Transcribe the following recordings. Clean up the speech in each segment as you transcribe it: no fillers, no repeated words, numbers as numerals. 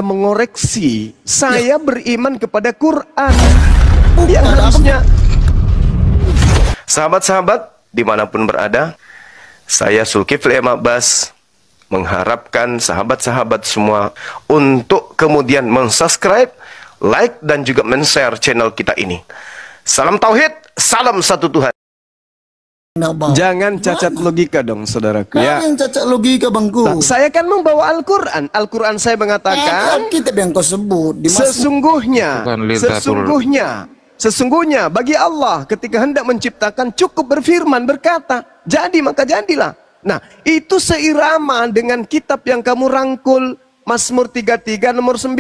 mengoreksi. Saya beriman kepada Quran yang harusnya. Sahabat-sahabat dimanapun berada, saya Zulkifli M. Abbas mengharapkan sahabat-sahabat semua untuk kemudian mensubscribe, like, dan juga men-share channel kita ini. Salam Tauhid, salam satu Tuhan. Jangan cacat logika dong, saudaraku ya. Jangan cacat logika, bangku. Nah, saya kan membawa Al-Quran. Al-Quran saya mengatakan, kitab yang kau sebut sesungguhnya bagi Allah ketika hendak menciptakan cukup berfirman berkata, jadi maka jadilah. Nah, itu seirama dengan kitab yang kamu rangkul, Mazmur 33 nomor 9.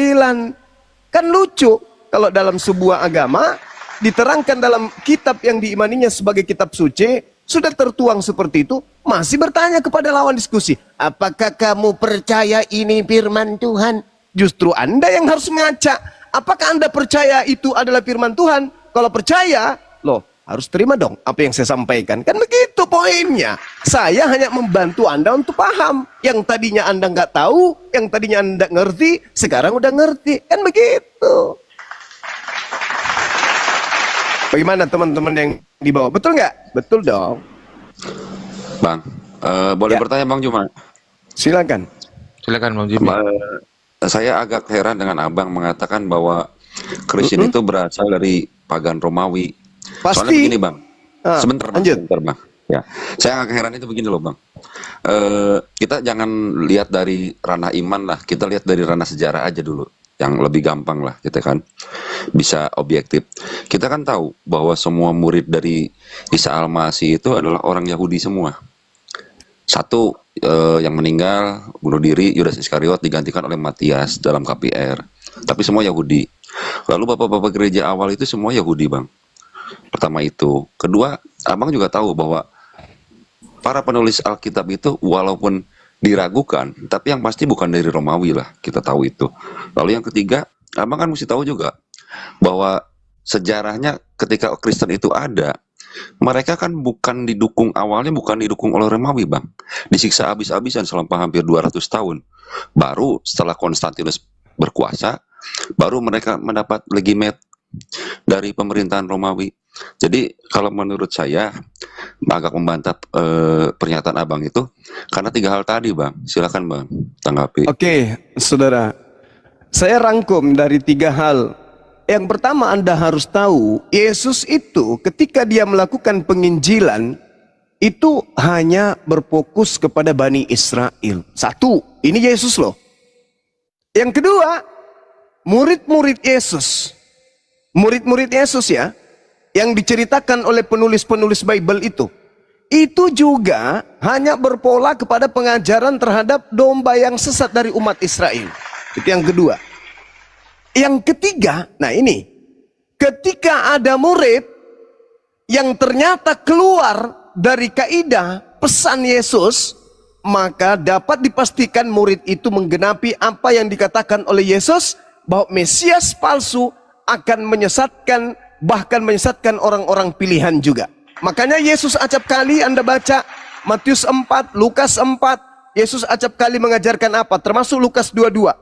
Kan lucu kalau dalam sebuah agama diterangkan dalam kitab yang diimaninya sebagai kitab suci, sudah tertuang seperti itu, masih bertanya kepada lawan diskusi, apakah kamu percaya ini firman Tuhan? Justru Anda yang harus ngaca, apakah Anda percaya itu adalah firman Tuhan? Kalau percaya, loh harus terima dong apa yang saya sampaikan. Kan begitu poinnya. Saya hanya membantu Anda untuk paham. Yang tadinya Anda nggak tahu, yang tadinya Anda ngerti, sekarang udah ngerti. Kan begitu. Bagaimana teman-teman yang di bawah? Betul nggak? Betul dong. Bang, boleh bertanya Bang Juma? Silakan. Silakan Bang Juma. Saya agak heran dengan Abang mengatakan bahwa Kristen itu berasal dari pagan Romawi. Pasti. Soalnya begini Bang. Sebentar Bang. Lanjut. Sebentar Bang. Ya, saya agak heran itu begini loh Bang. Kita jangan lihat dari ranah iman lah, kita lihat dari ranah sejarah aja dulu. Yang lebih gampang lah, kita kan bisa objektif. Kita kan tahu bahwa semua murid dari Isa Al-Masih itu adalah orang Yahudi semua. Satu yang meninggal bunuh diri, Yudas Iskariot, digantikan oleh Matias dalam KPR. Tapi semua Yahudi. Lalu bapak-bapak gereja awal itu semua Yahudi Bang. Pertama itu. Kedua, Abang juga tahu bahwa para penulis Alkitab itu walaupun diragukan, tapi yang pasti bukan dari Romawi lah, kita tahu itu. Lalu yang ketiga, Abang kan mesti tahu juga bahwa sejarahnya ketika Kristen itu ada, mereka kan awalnya bukan didukung oleh Romawi Bang, disiksa habis-habisan selama hampir 200 tahun. Baru setelah Konstantinus berkuasa, baru mereka mendapat legitimate dari pemerintahan Romawi. Jadi kalau menurut saya agak membantah pernyataan Abang itu karena 3 hal tadi Bang. Silakan Bang tanggapi. Oke, saudara, saya rangkum dari 3 hal. Yang pertama, Anda harus tahu Yesus itu ketika dia melakukan penginjilan itu hanya berfokus kepada Bani Israel. Satu, ini Yesus loh. Yang kedua, murid-murid Yesus ya, yang diceritakan oleh penulis-penulis Bible itu juga hanya berpola kepada pengajaran terhadap domba yang sesat dari umat Israel. Itu yang kedua. Yang ketiga, nah ini, ketika ada murid yang ternyata keluar dari kaidah pesan Yesus, maka dapat dipastikan murid itu menggenapi apa yang dikatakan oleh Yesus, bahwa Mesias palsu akan menyesatkan, bahkan menyesatkan orang-orang pilihan juga. Makanya Yesus acap kali Anda baca Matius 4, Lukas 4, Yesus acap kali mengajarkan apa? Termasuk Lukas 22.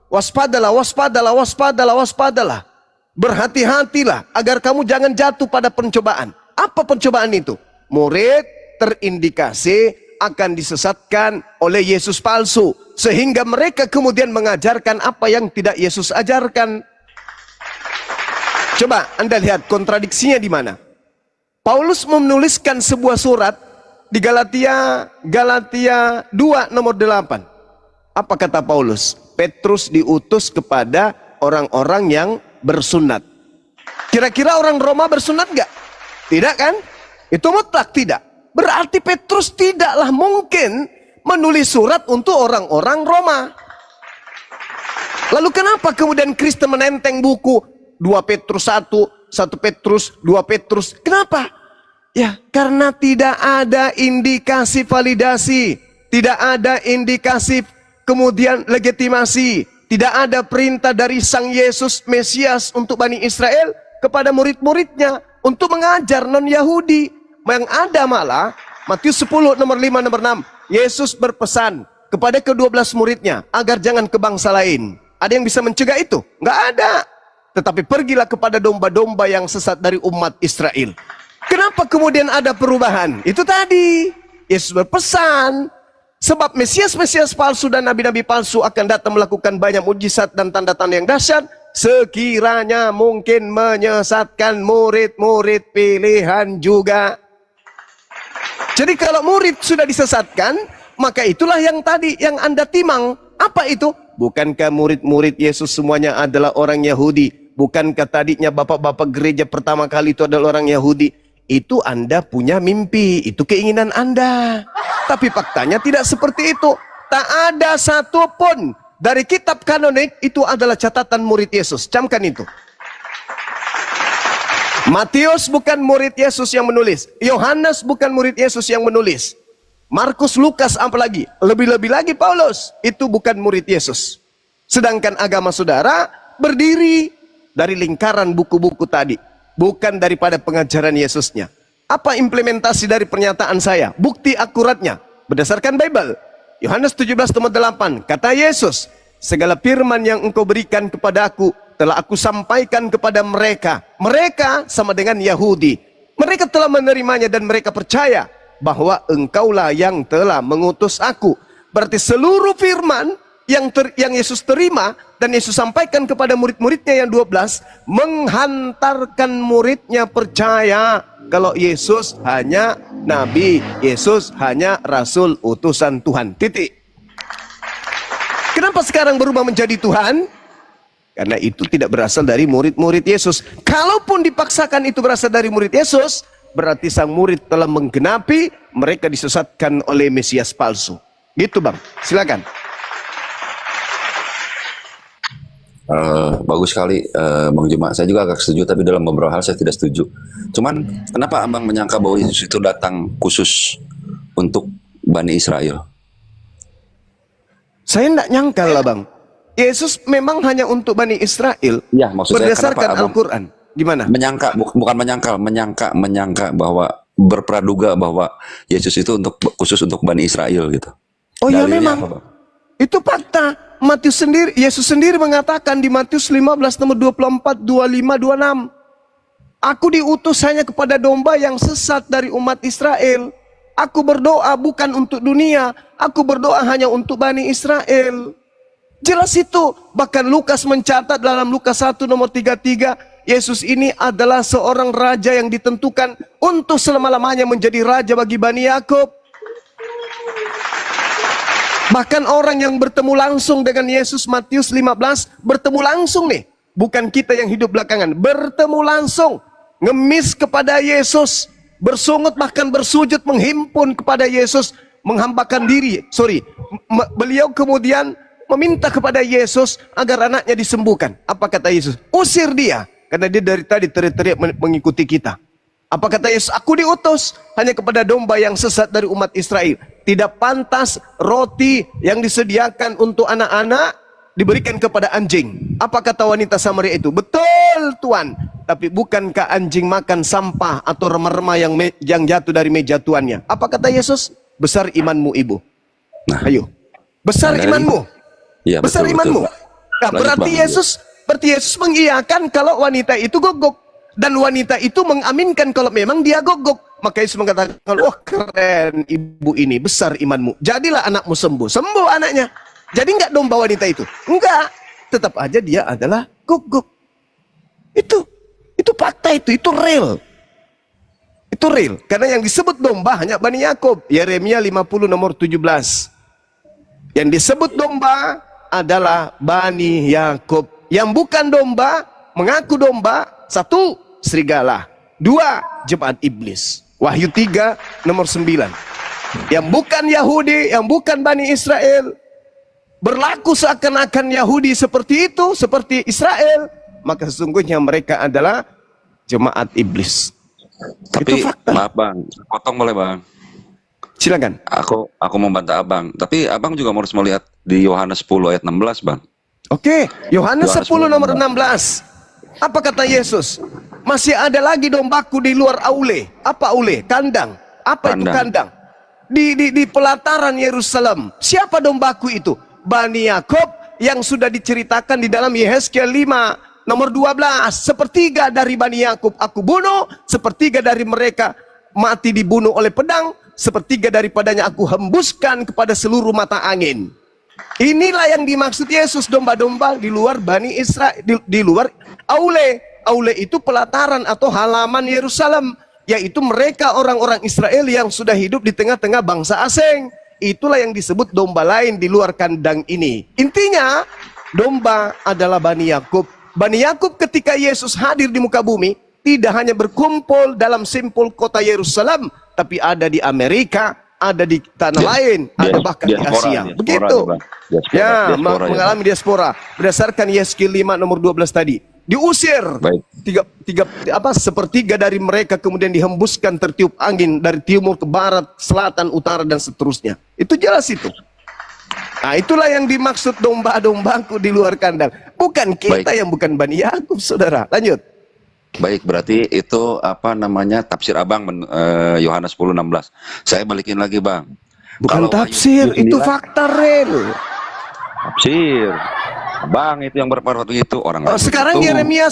Waspadalah, waspadalah, waspadalah, waspadalah. Berhati-hatilah agar kamu jangan jatuh pada pencobaan. Apa pencobaan itu? Murid terindikasi akan disesatkan oleh Yesus palsu, sehingga mereka kemudian mengajarkan apa yang tidak Yesus ajarkan. Coba Anda lihat kontradiksinya di mana. Paulus menuliskan sebuah surat di Galatia 2 nomor 8. Apa kata Paulus? Petrus diutus kepada orang-orang yang bersunat. Kira-kira orang Roma bersunat nggak? Tidak kan? Itu mutlak tidak. Berarti Petrus tidaklah mungkin menulis surat untuk orang-orang Roma. Lalu kenapa kemudian Kristen menenteng buku 2 Petrus 1, 1 Petrus, 2 Petrus. Kenapa? Ya, karena tidak ada indikasi validasi, tidak ada indikasi kemudian legitimasi, tidak ada perintah dari Sang Yesus Mesias untuk Bani Israel kepada murid-muridnya untuk mengajar non-Yahudi. Yang ada malah Matius 10 nomor 5 nomor 6, Yesus berpesan kepada ke-12 muridnya agar jangan ke bangsa lain. Ada yang bisa mencegah itu? Nggak ada. Tetapi pergilah kepada domba-domba yang sesat dari umat Israel. Kenapa kemudian ada perubahan? Itu tadi. Yesus berpesan. Sebab Mesias-Mesias palsu dan nabi-nabi palsu akan datang melakukan banyak mujizat dan tanda-tanda yang dahsyat. Sekiranya mungkin menyesatkan murid-murid pilihan juga. Jadi kalau murid sudah disesatkan, maka itulah yang tadi yang Anda timang. Apa itu? Bukankah murid-murid Yesus semuanya adalah orang Yahudi? Bukankah tadinya bapak-bapak gereja pertama kali itu adalah orang Yahudi? Itu Anda punya mimpi, itu keinginan Anda. Tapi faktanya tidak seperti itu. Tak ada satupun dari kitab kanonik itu adalah catatan murid Yesus. Camkan itu. Matius bukan murid Yesus yang menulis. Yohanes bukan murid Yesus yang menulis. Markus, Lukas, apalagi. Lebih-lebih lagi Paulus. Itu bukan murid Yesus. Sedangkan agama saudara berdiri dari lingkaran buku-buku tadi. Bukan daripada pengajaran Yesusnya. Apa implementasi dari pernyataan saya? Bukti akuratnya. Berdasarkan Bible. Yohanes 17:8. Kata Yesus, segala firman yang engkau berikan kepadaku telah aku sampaikan kepada mereka. Mereka sama dengan Yahudi. Mereka telah menerimanya dan mereka percaya bahwa engkaulah yang telah mengutus aku. Berarti seluruh firman yang Yesus terima dan Yesus sampaikan kepada murid-muridnya yang 12 menghantarkan muridnya percaya kalau Yesus hanya nabi, Yesus hanya rasul utusan Tuhan. Titik. Kenapa sekarang berubah menjadi Tuhan? Karena itu tidak berasal dari murid-murid Yesus. Kalaupun dipaksakan itu berasal dari murid Yesus, berarti sang murid telah menggenapi, mereka disesatkan oleh Mesias palsu. Gitu Bang, silakan. Bagus sekali Bang Juma. Saya juga agak setuju, tapi dalam beberapa hal saya tidak setuju. Cuman kenapa Abang menyangka bahwa Yesus itu datang khusus untuk Bani Israel? Saya tidak nyangka lah Bang. Yesus memang hanya untuk Bani Israel. Ya, maksudnya berdasarkan Al-Quran. Gimana? Menyangka, bukan menyangka bahwa berpraduga bahwa Yesus itu khusus untuk Bani Israel gitu. Oh ya Dalilnya memang. apa, Bang? Itu fakta. Matius sendiri, Yesus sendiri mengatakan di Matius 15 nomor 24, 25, 26. Aku diutus hanya kepada domba yang sesat dari umat Israel. Aku berdoa bukan untuk dunia. Aku berdoa hanya untuk Bani Israel. Jelas itu. Bahkan Lukas mencatat dalam Lukas 1 nomor 33. Yesus ini adalah seorang raja yang ditentukan untuk selama-lamanya menjadi raja bagi Bani Yakub. Bahkan orang yang bertemu langsung dengan Yesus Matius 15 bertemu langsung nih. Bukan kita yang hidup belakangan. Bertemu langsung. Ngemis kepada Yesus. Bersungut bahkan bersujud menghimpun kepada Yesus. Menghambakan diri. Beliau kemudian meminta kepada Yesus agar anaknya disembuhkan. Apa kata Yesus? Usir dia. Karena dia dari tadi teriak-teriak mengikuti kita. Apa kata Yesus? Aku diutus hanya kepada domba yang sesat dari umat Israel. Tidak pantas roti yang disediakan untuk anak-anak diberikan kepada anjing. Apa kata wanita Samaria itu? Betul Tuan. Tapi bukankah anjing makan sampah atau remah-remah yang jatuh dari meja tuannya? Apa kata Yesus? Besar imanmu ibu. Nah, ayo. Besar imanmu. Ya, besar betul, imanmu. betul. Nah, berarti Yesus mengiyakan kalau wanita itu gogok. Dan wanita itu mengaminkan kalau memang dia gogok. Maka Yesus mengatakan, wah keren ibu ini, besar imanmu. Jadilah anakmu sembuh. Sembuh anaknya. Jadi enggak domba wanita itu? Enggak. Tetap aja dia adalah gogok. Itu fakta itu real. Itu real. Karena yang disebut domba hanya Bani Yakub. Yeremia 50 nomor 17. Yang disebut domba adalah Bani Yakub. Yang bukan domba, mengaku domba, 1, serigala. 2, jemaat iblis. Wahyu 3 nomor 9. Yang bukan Yahudi, yang bukan Bani Israel, berlaku seakan-akan Yahudi seperti itu, seperti Israel, maka sesungguhnya mereka adalah jemaat iblis. Tapi itu fakta. maaf Bang, potong boleh Bang? Silakan. Aku membantah Abang, tapi Abang juga harus melihat di Yohanes 10 ayat 16 Bang. Oke, Yohanes 10 nomor 16. Apa kata Yesus? Masih ada lagi dombaku di luar aule. Apa aule? Kandang. Apa itu kandang? Di pelataran Yerusalem. Siapa dombaku itu? Bani Yakub yang sudah diceritakan di dalam Yehezkiel 5 nomor 12. Sepertiga dari Bani Yakub aku bunuh, sepertiga dari mereka mati dibunuh oleh pedang, sepertiga daripadanya aku hembuskan kepada seluruh mata angin. Inilah yang dimaksud Yesus, domba-domba di luar Bani Israel, di luar Aule. Aule itu pelataran atau halaman Yerusalem, yaitu mereka orang-orang Israel yang sudah hidup di tengah-tengah bangsa asing. Itulah yang disebut domba lain di luar kandang ini. Intinya, domba adalah Bani Yakub. Bani Yakub ketika Yesus hadir di muka bumi, tidak hanya berkumpul dalam simpul kota Yerusalem, tapi ada di Amerika, ada di tanah lain, ada bahkan di Asia. Begitu. Ya, mengalami diaspora. Berdasarkan Yehezkiel 5 nomor 12 tadi. Diusir. Sepertiga dari mereka kemudian dihembuskan tertiup angin dari timur ke barat, selatan, utara, dan seterusnya. Itu jelas itu. Nah, itulah yang dimaksud domba-dombaku di luar kandang. Bukan kita yang bukan Bani Yakub, saudara. Lanjut. Baik, berarti itu apa namanya tafsir Abang Yohanes 10:16. Saya balikin lagi, Bang. Bukan Kalau tafsir, itu fakta real. Tafsir. Bang, itu yang berpendapat begitu orang. Sekarang Yeremia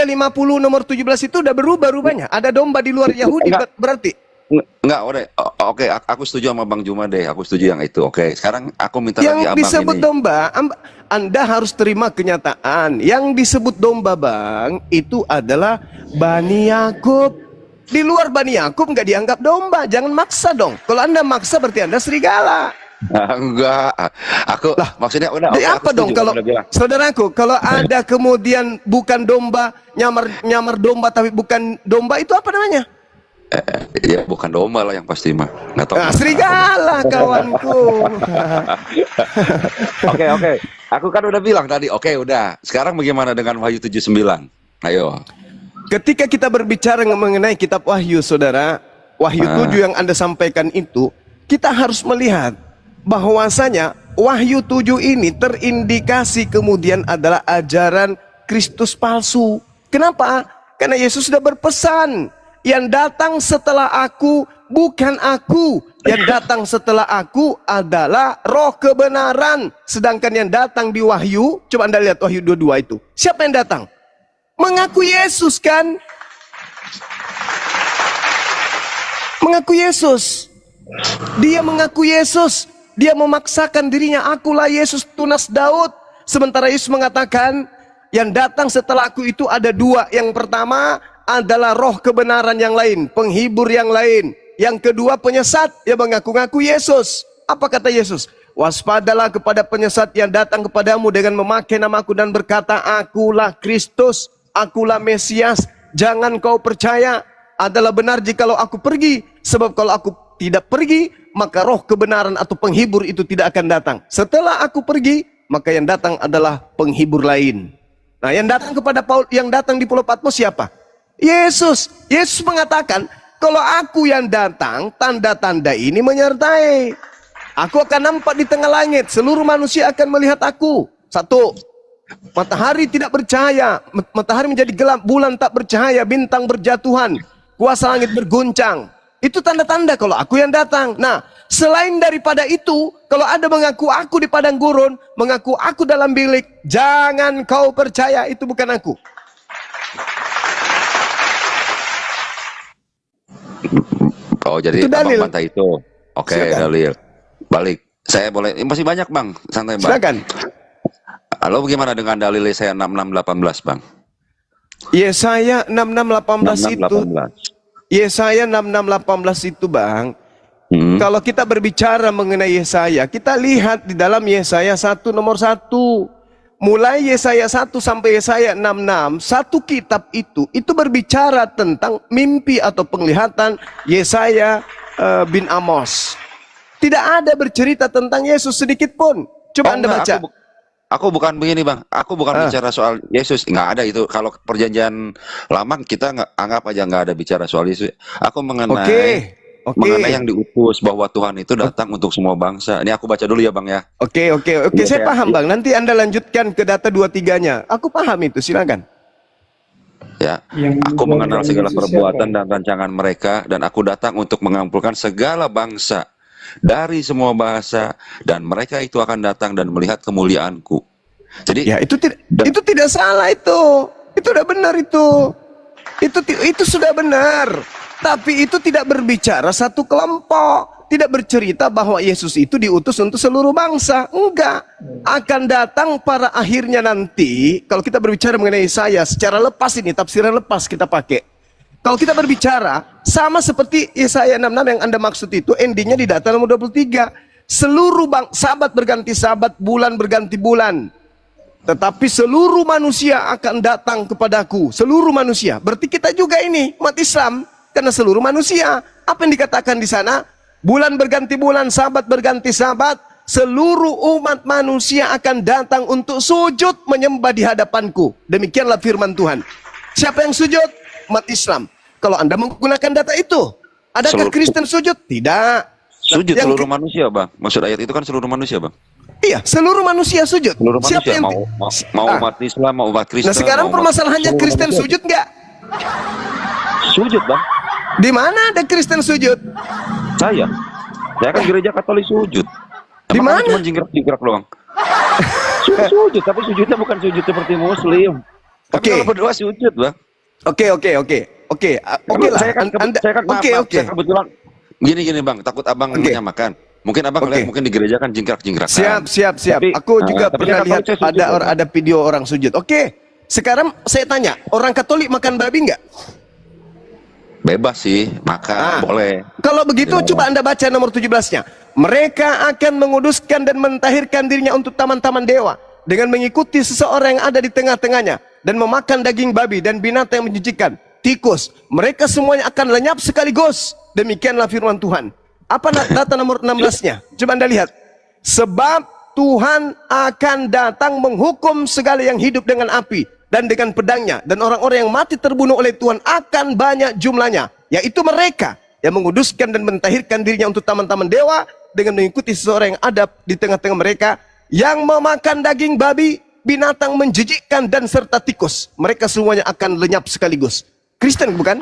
50 nomor 17 itu udah berubah rupanya. Ada domba di luar Yahudi berarti. Enggak, oke, aku setuju sama Bang Juma deh. Aku setuju yang itu. Oke, sekarang aku minta lagi yang Abang disebut ini. Domba, Anda harus terima kenyataan. Yang disebut domba, Bang, itu adalah Bani Yakub. Di luar Bani Yakub nggak dianggap domba. Jangan maksa dong. Kalau Anda maksa berarti Anda serigala. Enggak, aku lah maksudnya udah. Jadi apa dong kalau saudaraku, kalau ada kemudian bukan domba, nyamar domba tapi bukan domba, itu apa namanya? Ya bukan domba lah yang pasti mah. Nggak tahu. Nah, serigala kawanku. Oke. Aku kan udah bilang tadi. Oke, udah. Sekarang bagaimana dengan Wahyu 79? Ayo. Ketika kita berbicara mengenai kitab Wahyu, saudara, Wahyu 7 yang Anda sampaikan itu, kita harus melihat bahwasanya Wahyu 7 ini terindikasi kemudian adalah ajaran Kristus palsu. Kenapa? Karena Yesus sudah berpesan, yang datang setelah aku bukan aku, yang datang setelah aku adalah roh kebenaran. Sedangkan yang datang di Wahyu, coba Anda lihat Wahyu 22 itu, siapa yang datang? Mengaku Yesus kan? Mengaku Yesus. Dia mengaku Yesus. Dia memaksakan dirinya, akulah Yesus tunas Daud. Sementara Yesus mengatakan, yang datang setelah aku itu ada dua. Yang pertama adalah roh kebenaran yang lain, penghibur yang lain. Yang kedua penyesat yang mengaku-ngaku Yesus. Apa kata Yesus? Waspadalah kepada penyesat yang datang kepadamu dengan memakai namaku dan berkata, akulah Kristus, akulah Mesias. Jangan kau percaya. Adalah benar jikalau aku pergi. Sebab kalau aku tidak pergi, maka roh kebenaran atau penghibur itu tidak akan datang. Setelah aku pergi, maka yang datang adalah penghibur lain. Nah, yang datang kepada Paul, yang datang di Pulau Patmos siapa? Yesus. Yesus mengatakan, kalau aku yang datang, tanda-tanda ini menyertai. Aku akan nampak di tengah langit, seluruh manusia akan melihat aku. Satu, matahari tidak bercahaya, matahari menjadi gelap, bulan tak bercahaya, bintang berjatuhan, kuasa langit berguncang. Itu tanda-tanda kalau aku yang datang. Nah, selain daripada itu, kalau ada mengaku aku di padang gurun, mengaku aku dalam bilik, jangan kau percaya, itu bukan aku. Oh, jadi Abang bantah itu. Oke, dalil. Balik. Saya boleh, masih banyak Bang, santai Bang. Silakan. Halo, bagaimana dengan dalil Yesaya 66:18 Bang? Yesaya 66:18 itu. Yesaya 66:18 itu Bang. Kalau kita berbicara mengenai Yesaya, kita lihat di dalam Yesaya 1 nomor 1. Mulai Yesaya 1 sampai Yesaya 66, satu kitab itu berbicara tentang mimpi atau penglihatan Yesaya bin Amos. Tidak ada bercerita tentang Yesus sedikit pun. Coba Anda baca. Aku bukan begini Bang, aku bukan bicara soal Yesus, nggak ada itu. Kalau perjanjian lama kita nggak anggap aja nggak ada bicara soal Yesus. Aku mengenai mengenai yang diutus bahwa Tuhan itu datang untuk semua bangsa. Ini aku baca dulu ya Bang ya. Oke, saya paham Bang. Nanti Anda lanjutkan ke data 23-nya. Aku paham itu, silakan. Ya, aku mengenal segala perbuatan dan rancangan mereka, dan aku datang untuk mengampulkan segala bangsa dari semua bahasa, dan mereka itu akan datang dan melihat kemuliaanku. Jadi Ya, itu tidak salah itu. Itu udah benar itu. Itu sudah benar. Tapi itu tidak berbicara satu kelompok. Tidak bercerita bahwa Yesus itu diutus untuk seluruh bangsa. Enggak. Akan datang para akhirnya nanti. Kalau kita berbicara mengenai Yesaya secara lepas ini, tafsiran lepas kita pakai. Kalau kita berbicara sama seperti Yesaya 66 yang Anda maksud itu, endingnya di data nomor 23. Seluruh sabat berganti sabat, bulan berganti bulan. Tetapi seluruh manusia akan datang kepadaku. Seluruh manusia. Berarti kita juga ini umat Islam, karena seluruh manusia. Apa yang dikatakan di sana? Bulan berganti bulan, sabat berganti sabat, seluruh umat manusia akan datang untuk sujud menyembah di hadapanku. Demikianlah firman Tuhan. Siapa yang sujud? Umat Islam. Kalau Anda menggunakan data itu, adakah Kristen sujud? Tidak. Sujud seluruh manusia, Bang. Maksud ayat itu kan seluruh manusia, Bang. Iya, seluruh manusia sujud. Seluruh Siapa manusia, yang mau umat Islam, mau umat Kristen. Nah, sekarang permasalahannya Kristen sujud nggak? Sujud, Bang. Di mana ada Kristen sujud? Saya kan gereja Katolik sujud. Di mana? Cuma jingkrak-jingkrak doang. Sujud, tapi sujudnya bukan sujud seperti Muslim. Tapi Oke. kalau berdoa sujud, Bang. Oke lah. Saya kan kebetulan gini Bang, takut Abang menyamakan. Mungkin Abang lihat mungkin di gereja kan jingkrak-jingkrak. Siap. Tapi, Aku juga tapi pernah lihat saya sujud, ada video orang sujud. Oke. Sekarang saya tanya, orang Katolik makan babi nggak? bebas sih, makan boleh. Kalau begitu coba Anda baca nomor 17-nya. Mereka akan menguduskan dan mentahirkan dirinya untuk taman-taman dewa dengan mengikuti seseorang yang ada di tengah-tengahnya dan memakan daging babi dan binatang yang menjijikan, tikus. Mereka semuanya akan lenyap sekaligus. Demikianlah firman Tuhan. Apa data nomor 16-nya? Coba Anda lihat. Sebab Tuhan akan datang menghukum segala yang hidup dengan api dan dengan pedangnya, dan orang-orang yang mati terbunuh oleh Tuhan akan banyak jumlahnya, yaitu mereka yang menguduskan dan mentahirkan dirinya untuk taman-taman dewa dengan mengikuti seseorang yang ada di tengah-tengah mereka yang memakan daging babi, binatang menjijikkan dan serta tikus. Mereka semuanya akan lenyap sekaligus. Kristen bukan?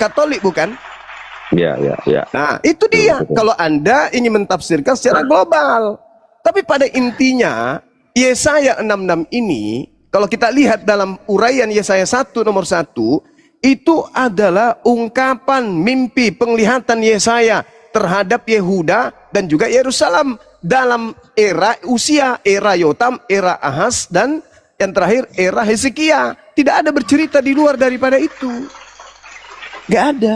Katolik bukan? Ya. Nah, itu dia. Kalau Anda ingin mentafsirkan secara global. Tapi pada intinya, Yesaya 66 ini, kalau kita lihat dalam uraian Yesaya 1 nomor 1, itu adalah ungkapan mimpi penglihatan Yesaya terhadap Yehuda dan juga Yerusalem dalam era Usia, era Yotam, era Ahaz, dan yang terakhir era Hezekia. Tidak ada bercerita di luar daripada itu. Gak ada.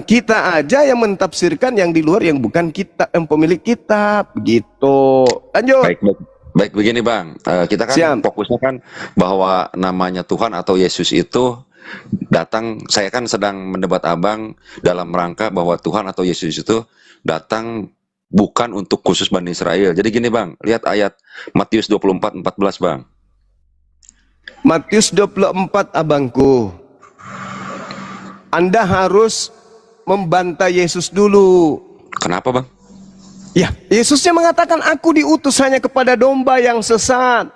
Kita aja yang mentafsirkan yang di luar, yang bukan kita, yang pemilik kitab, gitu. Lanjut. Baik, begini Bang, kita kan fokusnya kan bahwa namanya Tuhan atau Yesus itu datang. Saya kan sedang mendebat Abang dalam rangka bahwa Tuhan atau Yesus itu datang bukan untuk khusus Bani Israel. Jadi gini Bang, lihat ayat Matius 24:14 Bang. Matius 24 abangku. Anda harus membantah Yesus dulu. Kenapa Bang? Ya, Yesusnya mengatakan aku diutus hanya kepada domba yang sesat.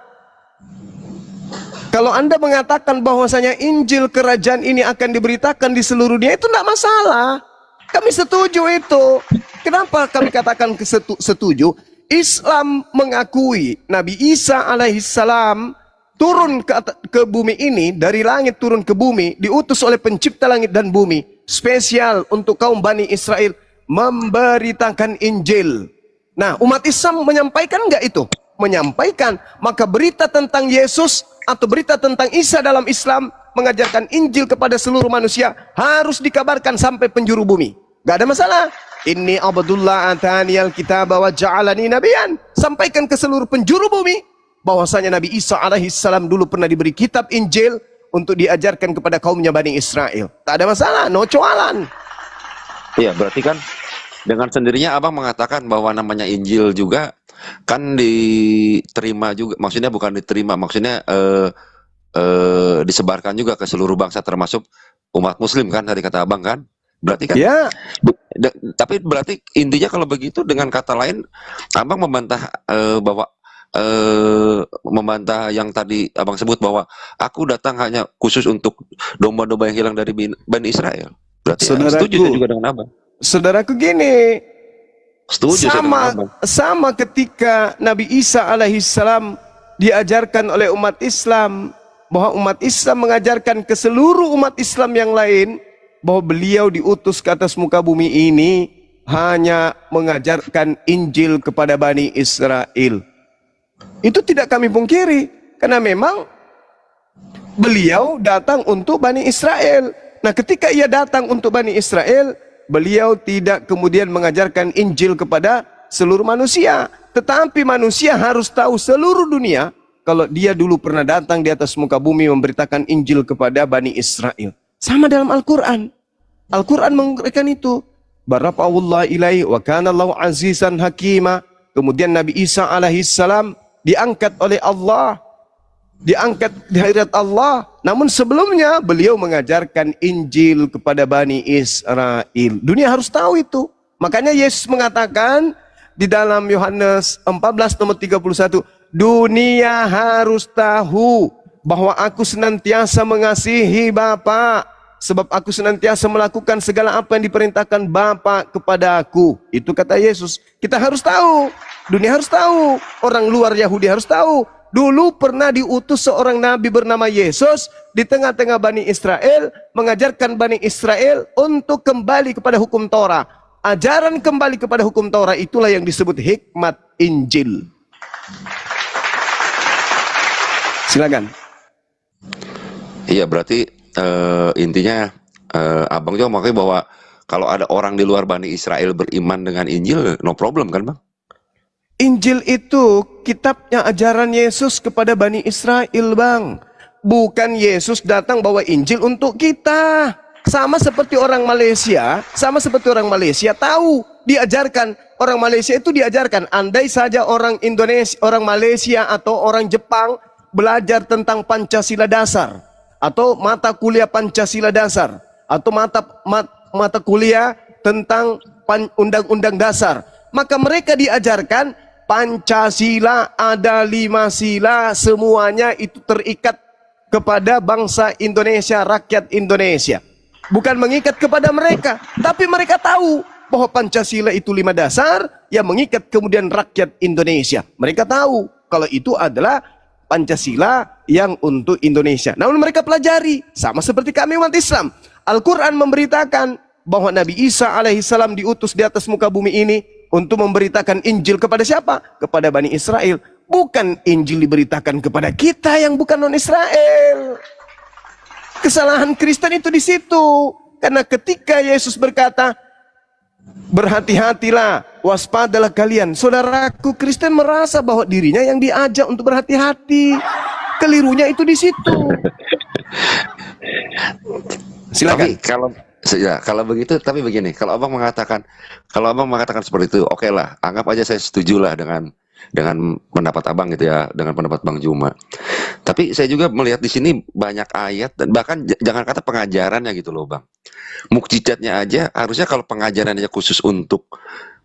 Kalau Anda mengatakan bahwasanya Injil kerajaan ini akan diberitakan di seluruh dunia, itu tidak masalah. Kami setuju itu. Kenapa kami katakan setuju? Islam mengakui Nabi Isa alaihissalam turun ke bumi ini, dari langit turun ke bumi, diutus oleh pencipta langit dan bumi, spesial untuk kaum Bani Israel, memberitakan Injil. Nah, umat Islam menyampaikan enggak itu? Menyampaikan. Maka berita tentang Yesus atau berita tentang Isa dalam Islam, mengajarkan Injil kepada seluruh manusia, harus dikabarkan sampai penjuru bumi. Gak ada masalah. Inni abdullah ataniyal kitab wa ja'alani nabiyan. Sampaikan ke seluruh penjuru bumi bahwasanya Nabi Isa alaihissalam dulu pernah diberi kitab Injil untuk diajarkan kepada kaumnya Bani Israel. Tak ada masalah, no coalan. Iya, berarti kan dengan sendirinya Abang mengatakan bahwa namanya Injil juga kan diterima juga, maksudnya bukan diterima, maksudnya disebarkan juga ke seluruh bangsa termasuk umat Muslim kan, tadi kata Abang kan? Berarti kan? Ya. Tapi berarti intinya kalau begitu, dengan kata lain Abang membantah bahwa membantah yang tadi Abang sebut bahwa aku datang hanya khusus untuk domba-domba yang hilang dari Bani Israel. Berarti ya, setuju juga dengan Abang. Saudaraku gini, Setuju saya dengan Abang. sama ketika Nabi Isa alaihissalam diajarkan oleh umat Islam, bahwa umat Islam mengajarkan ke seluruh umat Islam yang lain bahwa beliau diutus ke atas muka bumi ini hanya mengajarkan Injil kepada Bani Israel. Itu tidak kami pungkiri, karena memang beliau datang untuk Bani Israel. Nah, ketika ia datang untuk Bani Israel, beliau tidak kemudian mengajarkan Injil kepada seluruh manusia. Tetapi manusia harus tahu seluruh dunia kalau dia dulu pernah datang di atas muka bumi memberitakan Injil kepada Bani Israel. Sama dalam Al-Quran. Al-Quran mengatakan itu. Barafa'ullah ilaihi wa kana Allahu azizan hakima. Kemudian Nabi Isa alaihissalam diangkat oleh Allah. Diangkat di hadirat Allah. Namun sebelumnya beliau mengajarkan Injil kepada Bani Israel. Dunia harus tahu itu. Makanya Yesus mengatakan di dalam Yohanes 14 nomor 31, dunia harus tahu bahwa aku senantiasa mengasihi Bapa, sebab aku senantiasa melakukan segala apa yang diperintahkan Bapa kepada aku. Itu kata Yesus. Kita harus tahu. Dunia harus tahu. Orang luar Yahudi harus tahu. Dulu pernah diutus seorang nabi bernama Yesus di tengah-tengah Bani Israel, mengajarkan Bani Israel untuk kembali kepada hukum Torah. Ajaran kembali kepada hukum Torah itulah yang disebut hikmat Injil. Silakan. Iya, berarti intinya Abang juga makanya bahwa kalau ada orang di luar Bani Israel beriman dengan Injil, no problem kan Bang? Injil itu kitabnya ajaran Yesus kepada Bani Israel, Bang. Bukan Yesus datang bawa Injil untuk kita. Sama seperti orang Malaysia, tahu, diajarkan. Orang Malaysia itu diajarkan. Andai saja orang Indonesia, orang Malaysia atau orang Jepang belajar tentang Pancasila dasar, atau mata kuliah Pancasila dasar, atau mata kuliah tentang undang-undang dasar, maka mereka diajarkan Pancasila ada 5 sila, semuanya itu terikat kepada bangsa Indonesia, rakyat Indonesia. Bukan mengikat kepada mereka, tapi mereka tahu bahwa Pancasila itu 5 dasar yang mengikat kemudian rakyat Indonesia. Mereka tahu kalau itu adalah Pancasila yang untuk Indonesia. Namun mereka pelajari, sama seperti kami umat Islam. Al-Quran memberitakan bahwa Nabi Isa alaihissalam diutus di atas muka bumi ini untuk memberitakan Injil kepada siapa? Kepada Bani Israel. Bukan Injil diberitakan kepada kita yang bukan non-Israel. Kesalahan Kristen itu di situ. Karena ketika Yesus berkata, berhati-hatilah, waspadalah kalian. Saudaraku Kristen merasa bahwa dirinya yang diajak untuk berhati-hati. Kelirunya itu di situ. Silakan. Tapi kalau begitu, tapi begini, kalau abang mengatakan seperti itu, oke lah, anggap aja saya setuju lah dengan pendapat abang gitu ya, dengan pendapat Bang Juma. Tapi saya juga melihat di sini banyak ayat dan bahkan jangan kata pengajarannya gitu loh Bang. Mukjizatnya aja harusnya kalau pengajarannya khusus untuk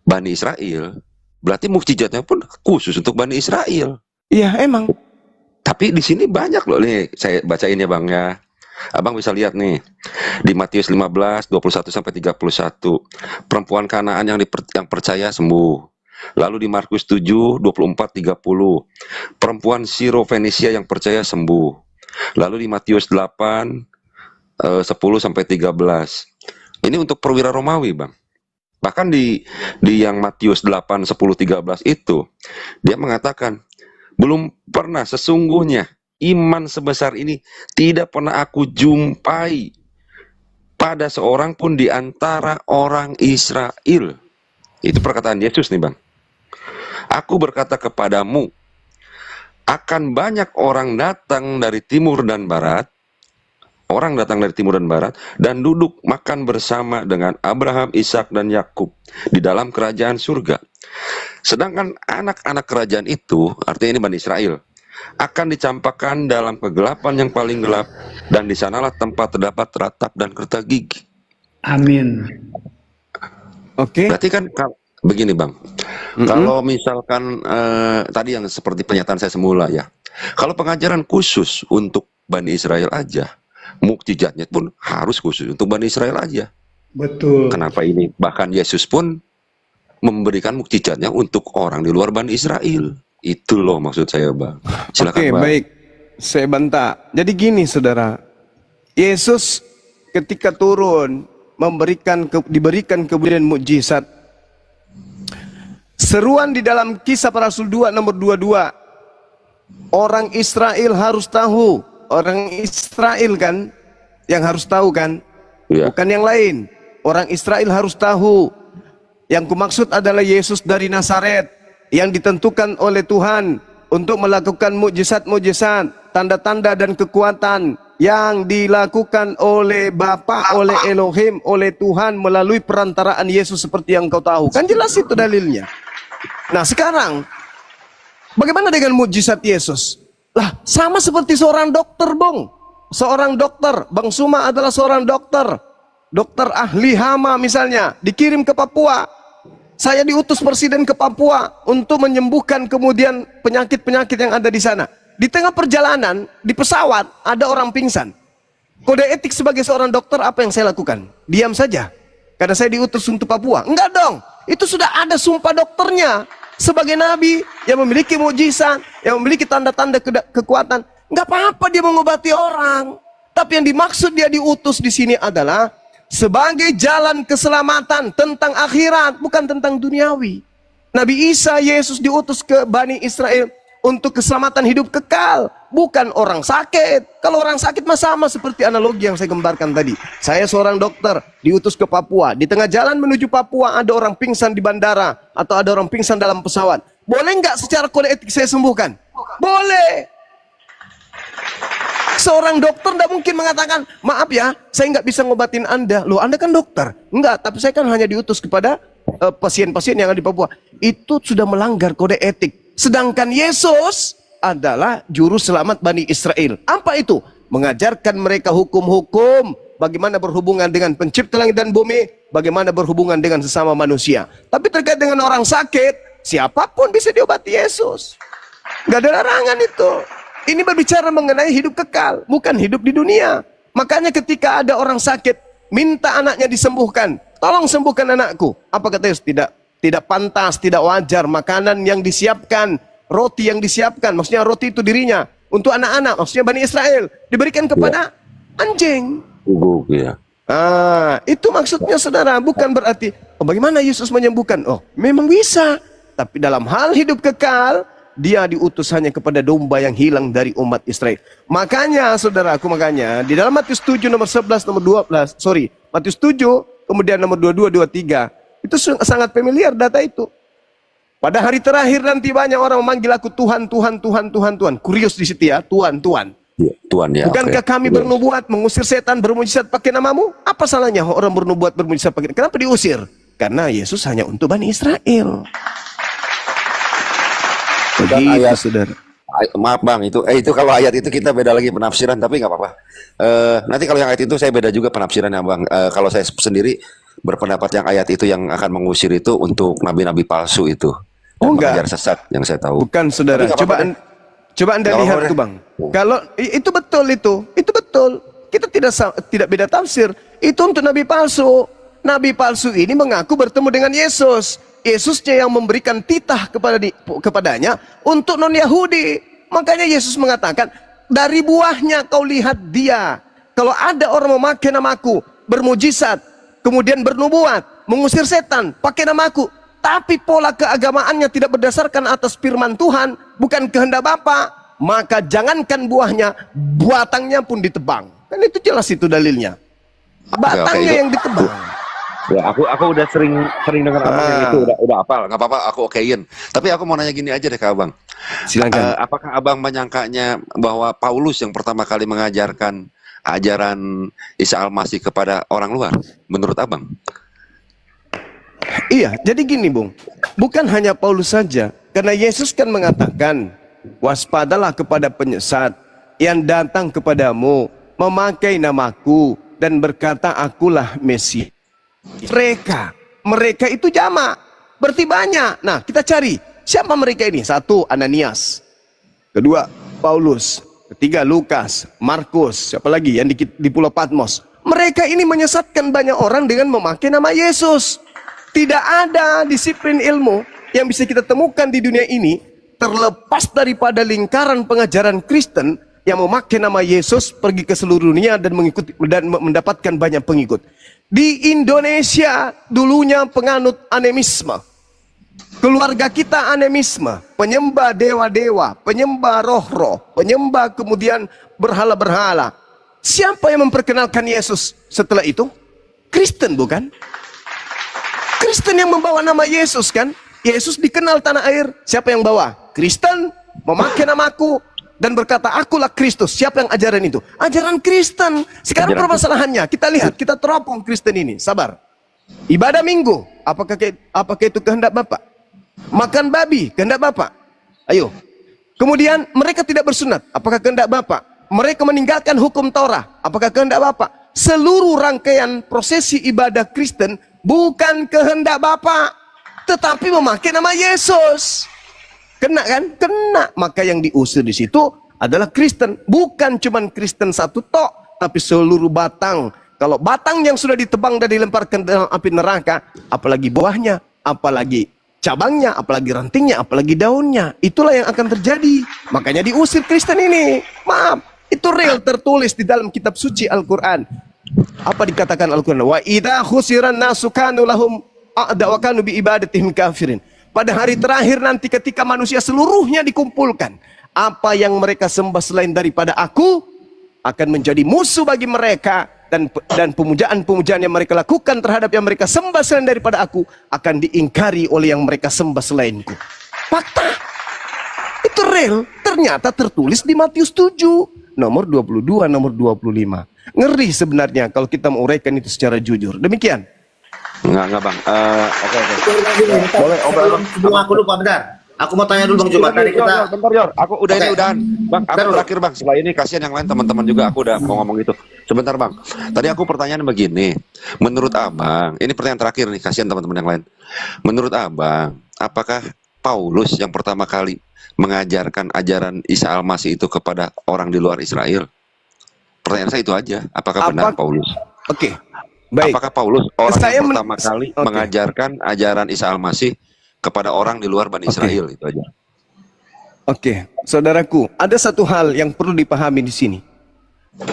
Bani Israel, berarti mukjizatnya pun khusus untuk Bani Israel. Iya emang. Tapi di sini banyak loh nih, saya bacain ya Bang ya. Abang bisa lihat nih di Matius 15 21 sampai 31, perempuan Kanaan yang percaya sembuh. Lalu di Markus 7 24 30, perempuan Siro Fenisia yang percaya sembuh. Lalu di Matius 8 10 sampai 13. Ini untuk perwira Romawi, Bang. Bahkan di yang Matius 8 10 13 itu dia mengatakan, belum pernah sesungguhnya iman sebesar ini tidak pernah aku jumpai pada seorang pun di antara orang Israel. Itu perkataan Yesus nih Bang. Aku berkata kepadamu, akan banyak orang datang dari timur dan barat, dan duduk makan bersama dengan Abraham, Ishak dan Yakub di dalam kerajaan surga. Sedangkan anak-anak kerajaan itu, artinya ini Bani Israel, akan dicampakkan dalam kegelapan yang paling gelap, dan di sanalah tempat terdapat ratap dan kerta gigi. Amin. Oke. Berarti kan begini Bang, kalau misalkan tadi yang seperti pernyataan saya semula ya, kalau pengajaran khusus untuk Bani Israel aja, mukjizatnya pun harus khusus untuk Bani Israel aja. Betul. Kenapa ini? Bahkan Yesus pun memberikan mukjizatnya untuk orang di luar Bani Israel. Itu loh maksud saya, Bang. Silakan, Oke, Bang. baik. Saya bantah. Jadi gini, saudara. Yesus ketika turun diberikan kemudian mukjizat. Seruan di dalam Kisah Para Rasul 2 nomor 22. Orang Israel harus tahu. Orang Israel kan yang harus tahu kan? Iya. Bukan yang lain. Orang Israel harus tahu. Yang kumaksud adalah Yesus dari Nazaret yang ditentukan oleh Tuhan untuk melakukan mukjizat-mukjizat, tanda-tanda dan kekuatan yang dilakukan oleh Bapa, oleh Elohim, oleh Tuhan melalui perantaraan Yesus seperti yang kau tahu. Kan jelas itu dalilnya. Nah, sekarang bagaimana dengan mukjizat Yesus? Lah, sama seperti seorang dokter, Bung. Seorang dokter, Bang Suma adalah seorang dokter. Dokter ahli hama misalnya, dikirim ke Papua. Saya diutus presiden ke Papua untuk menyembuhkan kemudian penyakit-penyakit yang ada di sana. Di tengah perjalanan, di pesawat, ada orang pingsan. Kode etik sebagai seorang dokter, apa yang saya lakukan? Diam saja. Karena saya diutus untuk Papua. Enggak dong. Itu sudah ada sumpah dokternya. Sebagai nabi yang memiliki mukjizat, yang memiliki tanda-tanda kekuatan. Enggak apa-apa dia mengobati orang. Tapi yang dimaksud dia diutus di sini adalah sebagai jalan keselamatan tentang akhirat, bukan tentang duniawi. Nabi Isa, Yesus diutus ke Bani Israel untuk keselamatan hidup kekal, bukan orang sakit. Kalau orang sakit mah sama seperti analogi yang saya gambarkan tadi. Saya seorang dokter, diutus ke Papua. Di tengah jalan menuju Papua ada orang pingsan di bandara atau ada orang pingsan dalam pesawat. Boleh nggak secara kode etik saya sembuhkan? Boleh. Seorang dokter tidak mungkin mengatakan, maaf ya, saya nggak bisa ngobatin Anda. Loh, Anda kan dokter. Enggak, tapi saya kan hanya diutus kepada pasien-pasien yang ada di Papua. Itu sudah melanggar kode etik. Sedangkan Yesus adalah juru selamat Bani Israel. Apa itu? Mengajarkan mereka hukum-hukum, bagaimana berhubungan dengan pencipta langit dan bumi, bagaimana berhubungan dengan sesama manusia. Tapi terkait dengan orang sakit, siapapun bisa diobati Yesus. Nggak ada larangan itu. Ini berbicara mengenai hidup kekal, bukan hidup di dunia. Makanya ketika ada orang sakit, minta anaknya disembuhkan. Tolong sembuhkan anakku. Apa kata Yesus? Tidak pantas, tidak wajar. Makanan yang disiapkan, roti yang disiapkan, maksudnya roti itu dirinya. Untuk anak-anak, maksudnya Bani Israel, diberikan kepada anjing. Ya. Itu maksudnya saudara. Bukan berarti, bagaimana Yesus menyembuhkan? Oh, memang bisa. Tapi dalam hal hidup kekal, dia diutus hanya kepada domba yang hilang dari umat Israel. Makanya saudaraku, di dalam Matius 7 nomor 11 nomor 12, Matius 7 kemudian nomor 22 23, itu sangat familiar data itu. Pada hari terakhir nanti banyak orang memanggil aku Tuhan, Tuhan, Tuhan, Tuhan, Tuhan. Kurios di situ ya, Tuhan, Tuhan. Ya, Tuhan ya. Bukankah kami bernubuat, mengusir setan, bermujizat pakai namamu? Apa salahnya orang bernubuat, bermujizat pakai? Kenapa diusir? Karena Yesus hanya untuk Bani Israel. Begitu, ayat, saudara. Maaf Bang, itu kalau ayat itu kita beda lagi penafsiran, tapi nggak apa-apa. Nanti kalau yang ayat itu saya beda juga penafsirannya Bang. Kalau saya sendiri berpendapat yang ayat itu yang akan mengusir itu untuk nabi-nabi palsu itu. Oh enggak. Mengajar sesat yang saya tahu. Bukan saudara. Coba Anda lihat tuh Bang. Kalau itu betul itu betul. Kita tidak beda tafsir. Itu untuk nabi palsu. Nabi palsu ini mengaku bertemu dengan Yesus. Yesusnya yang memberikan titah kepadanya untuk non-Yahudi. Makanya Yesus mengatakan, dari buahnya kau lihat dia. Kalau ada orang memakai namaku, bermujizat, kemudian bernubuat, mengusir setan, pakai namaku, tapi pola keagamaannya tidak berdasarkan atas firman Tuhan, bukan kehendak Bapa, maka jangankan buahnya, batangnya pun ditebang. Kan itu jelas itu dalilnya. Batangnya yang ditebang. Ya, aku udah sering dengar abang yang itu udah hafal, nggak apa-apa, aku okein. Tapi aku mau nanya gini aja deh ke abang. Silakan. Apakah abang menyangkanya bahwa Paulus yang pertama kali mengajarkan ajaran Isa Al-Masih kepada orang luar, menurut abang? Iya, jadi gini Bung, bukan hanya Paulus saja, karena Yesus kan mengatakan, waspadalah kepada penyesat yang datang kepadamu, memakai namaku dan berkata akulah Mesias. Mereka itu jamak, berarti banyak. Nah, kita cari siapa mereka ini. Satu, Ananias. Kedua, Paulus. Ketiga, Lukas, Markus. Siapa lagi yang di Pulau Patmos? Mereka ini menyesatkan banyak orang dengan memakai nama Yesus. Tidak ada disiplin ilmu yang bisa kita temukan di dunia ini terlepas daripada lingkaran pengajaran Kristen yang memakai nama Yesus pergi ke seluruh dunia dan mengikuti dan mendapatkan banyak pengikut. Di Indonesia dulunya penganut animisme. Keluarga kita animisme, penyembah dewa-dewa, penyembah roh-roh, penyembah kemudian berhala-berhala. Siapa yang memperkenalkan Yesus setelah itu? Kristen bukan? Kristen yang membawa nama Yesus kan? Yesus dikenal tanah air. Siapa yang bawa? Kristen memakai namaku dan berkata akulah Kristus. Siapa yang ajaran itu? Ajaran Kristen. Sekarang permasalahannya kita lihat, kita teropong Kristen ini. Sabar. Ibadah minggu, apakah itu kehendak Bapak? Makan babi, kehendak Bapak? Ayo. Kemudian mereka tidak bersunat, apakah kehendak Bapak? Mereka meninggalkan hukum Torah, apakah kehendak Bapak? Seluruh rangkaian prosesi ibadah Kristen bukan kehendak Bapak, tetapi memakai nama Yesus. Kena kan? Kena. Maka yang diusir di situ adalah Kristen. Bukan cuma Kristen satu tok, tapi seluruh batang. Kalau batang yang sudah ditebang dan dilemparkan dalam api neraka, apalagi buahnya, apalagi cabangnya, apalagi rantingnya, apalagi daunnya. Itulah yang akan terjadi. Makanya diusir Kristen ini. Maaf. Itu real tertulis di dalam kitab suci Al-Quran. Apa dikatakan Al-Quran? Wa idza khusiran nasu kanu lahum a'da wa kanu bi ibadatihim kafirin. Pada hari terakhir nanti ketika manusia seluruhnya dikumpulkan, apa yang mereka sembah selain daripada aku akan menjadi musuh bagi mereka, dan pemujaan-pemujaan yang mereka lakukan terhadap yang mereka sembah selain daripada aku akan diingkari oleh yang mereka sembah selainku. Fakta. Itu real. Ternyata tertulis di Matius 7. Nomor 22, nomor 25. Ngeri sebenarnya kalau kita menguraikan itu secara jujur. Demikian. Enggak Bang. Oke. Boleh obrolan. Aku lupa bentar. Aku mau tanya dulu Bang Jumat. Tadi kita bentar Yor. Aku udah ini udahan. Bang, aku Bentar, terakhir Bang. Setelah ini kasihan yang lain teman-teman juga. Aku udah mau ngomong gitu. Sebentar Bang. Tadi aku pertanyaan begini. Menurut Abang, ini pertanyaan terakhir nih, kasihan teman-teman yang lain. Menurut Abang, apakah Paulus yang pertama kali mengajarkan ajaran Isa Al-Masih itu kepada orang di luar Israel? Pertanyaan saya itu aja. Apakah benar Paulus? Oke. Baik. Apakah Paulus orang yang pertama kali Oke. mengajarkan ajaran Isa Al-Masih kepada orang di luar Bani Israel? Itu aja. Oke, saudaraku, ada satu hal yang perlu dipahami di sini.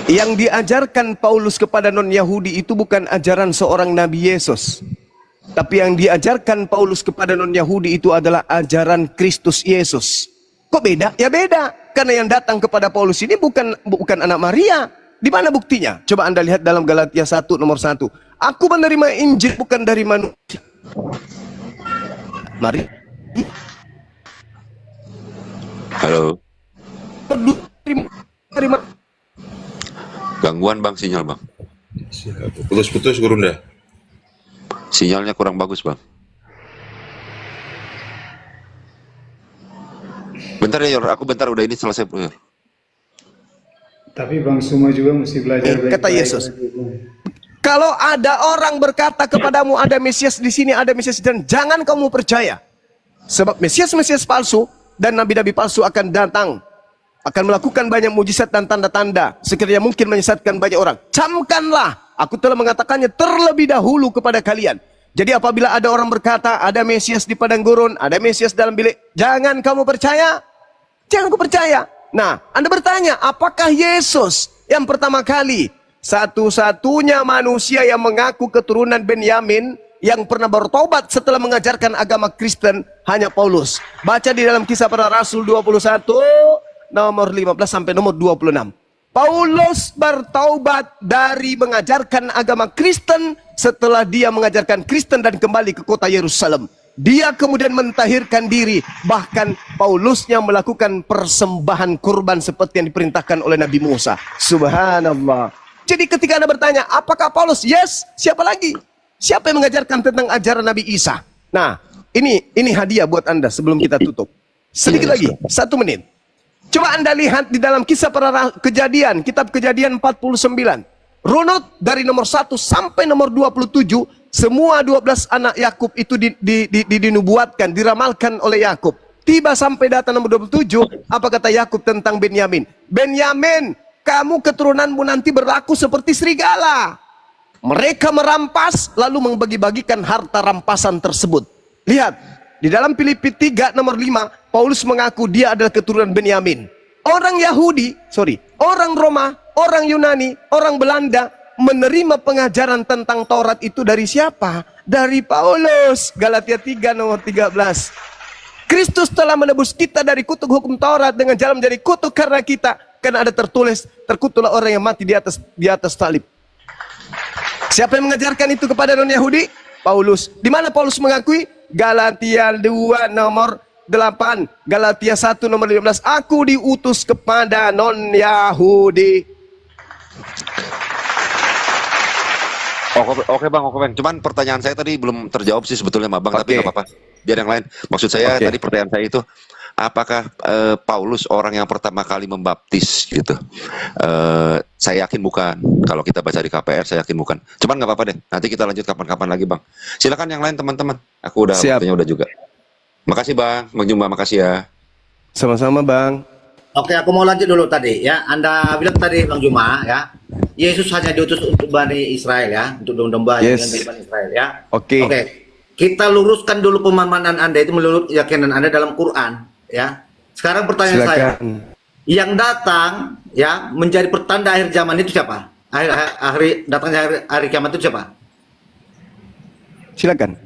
Yang diajarkan Paulus kepada non-Yahudi itu bukan ajaran seorang Nabi Yesus. Tapi yang diajarkan Paulus kepada non-Yahudi itu adalah ajaran Kristus Yesus. Kok beda? Ya beda. Karena yang datang kepada Paulus ini bukan anak Maria. Di mana buktinya? Coba Anda lihat dalam Galatia 1 nomor 1. Aku menerima Injil bukan dari manusia. Mari. Halo. Terima. Gangguan Bang, sinyal Bang. Putus-putus Gurunda. Sinyalnya kurang bagus Bang. Bentar ya Yor, aku bentar udah ini selesai Yor. Tapi Bang Suma juga mesti belajar baik-baik. Kata Yesus, kalau ada orang berkata kepadamu ada Mesias di sini, ada Mesias dan jangan kamu percaya. Sebab Mesias-Mesias palsu dan nabi-nabi palsu akan datang, akan melakukan banyak mujizat dan tanda-tanda sekiranya mungkin menyesatkan banyak orang. Camkanlah, aku telah mengatakannya terlebih dahulu kepada kalian. Jadi apabila ada orang berkata ada Mesias di padang gurun, ada Mesias dalam bilik, jangan kamu percaya. Jangan kamu percaya. Nah, Anda bertanya, apakah Yesus yang pertama kali satu-satunya manusia yang mengaku keturunan Benyamin yang pernah bertobat setelah mengajarkan agama Kristen hanya Paulus? Baca di dalam Kisah Para Rasul 21 nomor 15 sampai nomor 26. Paulus bertaubat dari mengajarkan agama Kristen setelah dia mengajarkan Kristen dan kembali ke kota Yerusalem. Dia kemudian mentahirkan diri, bahkan Paulusnya melakukan persembahan kurban seperti yang diperintahkan oleh Nabi Musa. Subhanallah. Jadi ketika Anda bertanya, apakah Paulus? Yes. Siapa lagi? Siapa yang mengajarkan tentang ajaran Nabi Isa? Nah, ini hadiah buat Anda sebelum kita tutup. Sedikit lagi, 1 menit. Coba Anda lihat di dalam Kisah Para Kejadian, kitab Kejadian 49. Runut dari nomor 1 sampai nomor 27. Semua 12 anak Yakub itu dinubuatkan, diramalkan oleh Yakub. Tiba sampai data nomor 27, apa kata Yakub tentang Benyamin? Benyamin, kamu keturunanmu nanti berlaku seperti serigala. Mereka merampas lalu membagi-bagikan harta rampasan tersebut. Lihat, di dalam Filipi 3 nomor 5, Paulus mengaku dia adalah keturunan Benyamin. Orang Yahudi, orang Roma, orang Yunani, orang Belanda menerima pengajaran tentang Taurat itu dari siapa? Dari Paulus. Galatia 3 nomor 13. Kristus telah menebus kita dari kutuk hukum Taurat dengan jalan menjadi kutuk karena kita. Karena ada tertulis, terkutuklah orang yang mati di atas salib. Siapa yang mengajarkan itu kepada non-Yahudi? Paulus. Di mana Paulus mengakui? Galatia 2 nomor 8. Galatia 1 nomor 15. Aku diutus kepada non-Yahudi. Oke bang. Cuman pertanyaan saya tadi belum terjawab sih sebetulnya bang, tapi nggak apa-apa. Biar yang lain. Maksud saya tadi pertanyaan saya itu, apakah Paulus orang yang pertama kali membaptis gitu? Saya yakin bukan. Kalau kita baca di KPR, saya yakin bukan. Cuman nggak apa-apa deh. Nanti kita lanjut kapan-kapan lagi bang. Silakan yang lain teman-teman. Aku udah waktunya udah juga. Makasih bang, Bang Jumba, makasih ya. Sama-sama bang. Oke, aku mau lanjut dulu tadi ya. Anda bilang tadi Bang Juma ya, Yesus hanya diutus untuk Bani Israel ya, untuk domba yang dengan Bani Israel ya. Oke. Kita luruskan dulu pemahaman Anda itu menurut keyakinan Anda dalam Quran ya. Sekarang pertanyaan saya, yang datang ya menjadi pertanda akhir zaman itu siapa? Datangnya hari kiamat itu siapa? Silakan.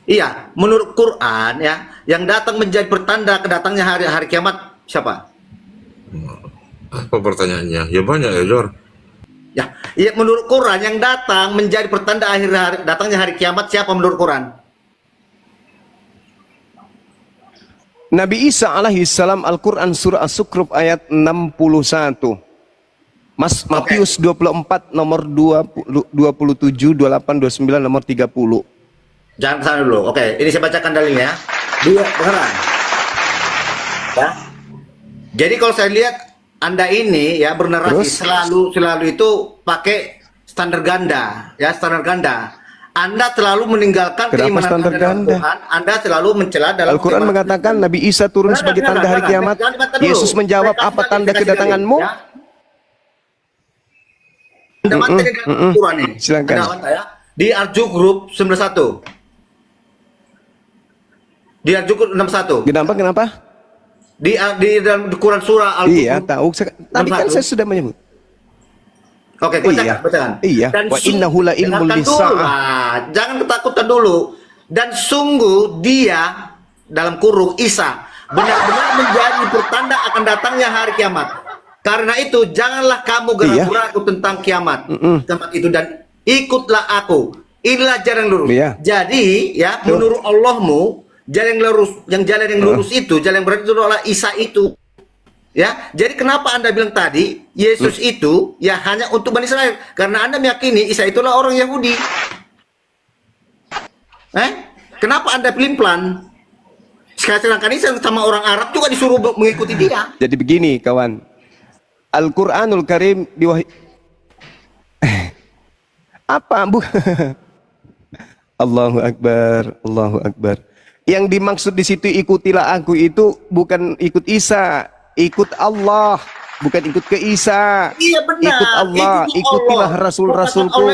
Iya, menurut Quran ya, yang datang menjadi pertanda kedatangnya hari kiamat siapa? Apa pertanyaannya? Ya banyak ya, Jor. Ya, menurut Quran yang datang menjadi pertanda datangnya hari kiamat siapa menurut Quran? Nabi Isa alaihissalam, Al-Quran surah As-Sukruf ayat 61. Matius 24 nomor 27, 28, 29, nomor 30. Jangan kesana dulu. Oke, ini saya bacakan dalilnya. Dia beneran. Ya. Jadi kalau saya lihat Anda ini ya bernarasi selalu itu pakai standar ganda, ya standar ganda. Anda selalu meninggalkan keimanan Anda dalam Tuhan. Anda selalu mencela dalam Al-Quran mengatakan Nabi Isa turun sebagai tanda hari kiamat. Yesus menjawab, apa tanda kedatanganmu? Anda baca di dalam Al-Quran ini. Silakan. Ya. Di Arju Group 91. Di Arju Group 61. Kenapa? Di dalam Quran surah Al-Qur'an. Iya, tahu. Tadi kan saya sudah menyebut. Oke, bacakan. Iya. Dan wa innahu la ilmul lisa'ah. Jangan ketakutan dulu. Dan sungguh dia dalam kurung Isa benar-benar menjadi pertanda akan datangnya hari kiamat. Karena itu janganlah kamu ragu-ragu tentang kiamat. Tempat itu dan ikutlah aku. Inilah jalan yang lurus. Iya. Jadi ya menurut Allahmu jalan yang lurus itu, jalan yang berarti itu adalah Isa itu. Ya, jadi kenapa Anda bilang tadi Yesus itu ya hanya untuk Bani Israel? Karena Anda meyakini Isa itulah orang Yahudi. Kenapa Anda pelin-pelan? Sedangkan Isa sama orang Arab juga disuruh mengikuti dia. Jadi begini, kawan. Al-Qur'anul Karim apa, Bu? Allahu Akbar, Allahu Akbar. Yang dimaksud di situ ikutilah aku itu bukan ikut Isa, ikut Allah, bukan ikut ke Isa. Iya benar. Ikut Allah, ikutilah rasul-rasulku,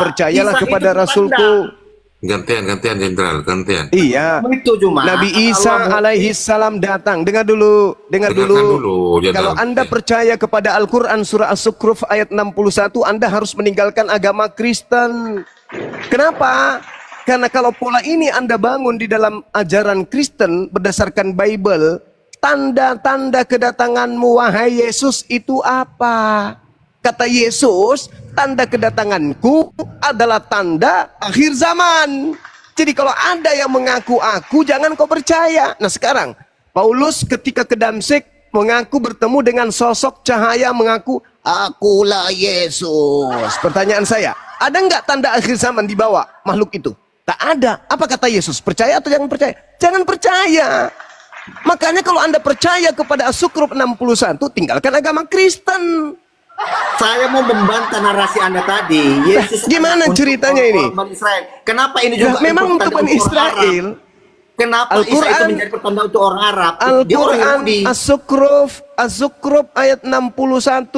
percayalah kepada rasulku. Gantian, Jenderal, gantian. Iya. Nabi Isa alaihi salam datang. Dengar dulu. Kalau Anda percaya kepada Al-Quran surah As-Sukruf ayat 61, Anda harus meninggalkan agama Kristen. Kenapa? Karena kalau pola ini Anda bangun di dalam ajaran Kristen berdasarkan Bible, tanda-tanda kedatanganmu wahai Yesus itu apa? Kata Yesus, tanda kedatanganku adalah tanda akhir zaman. Jadi kalau ada yang mengaku aku, jangan kau percaya. Nah sekarang, Paulus ketika ke Damsyik mengaku bertemu dengan sosok cahaya mengaku, akulah Yesus. Pertanyaan saya, ada nggak tanda akhir zaman di bawah makhluk itu? Tak ada. Apa kata Yesus? Percaya atau jangan percaya? Jangan percaya. Makanya kalau Anda percaya kepada As-Sukruf 61, tinggalkan agama Kristen. Saya mau membantah narasi Anda tadi. Yesus gimana ceritanya ini? Israel. Kenapa ini juga memang untuk Bani Israel? Kenapa Isa itu menjadi pertanda untuk orang Arab? Al-Quran As-Sukruf ayat 61.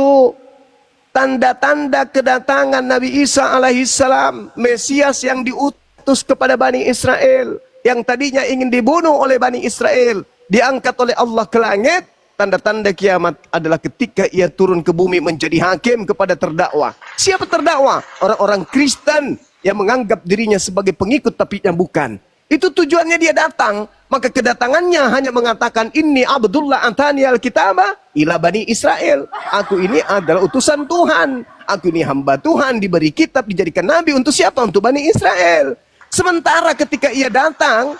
tanda-tanda kedatangan Nabi Isa alaihissalam, Mesias yang diutus kepada Bani Israel, yang tadinya ingin dibunuh oleh Bani Israel, diangkat oleh Allah ke langit. Tanda-tanda kiamat adalah ketika ia turun ke bumi menjadi hakim kepada terdakwa. Siapa terdakwa? Orang-orang Kristen yang menganggap dirinya sebagai pengikut tapi yang bukan. Itu tujuannya dia datang. Maka kedatangannya hanya mengatakan, Inni Abdullah antani al-kitaba ila Bani Israel. Aku ini adalah utusan Tuhan. Aku ini hamba Tuhan, diberi kitab, dijadikan nabi untuk siapa? Untuk Bani Israel. Sementara ketika ia datang,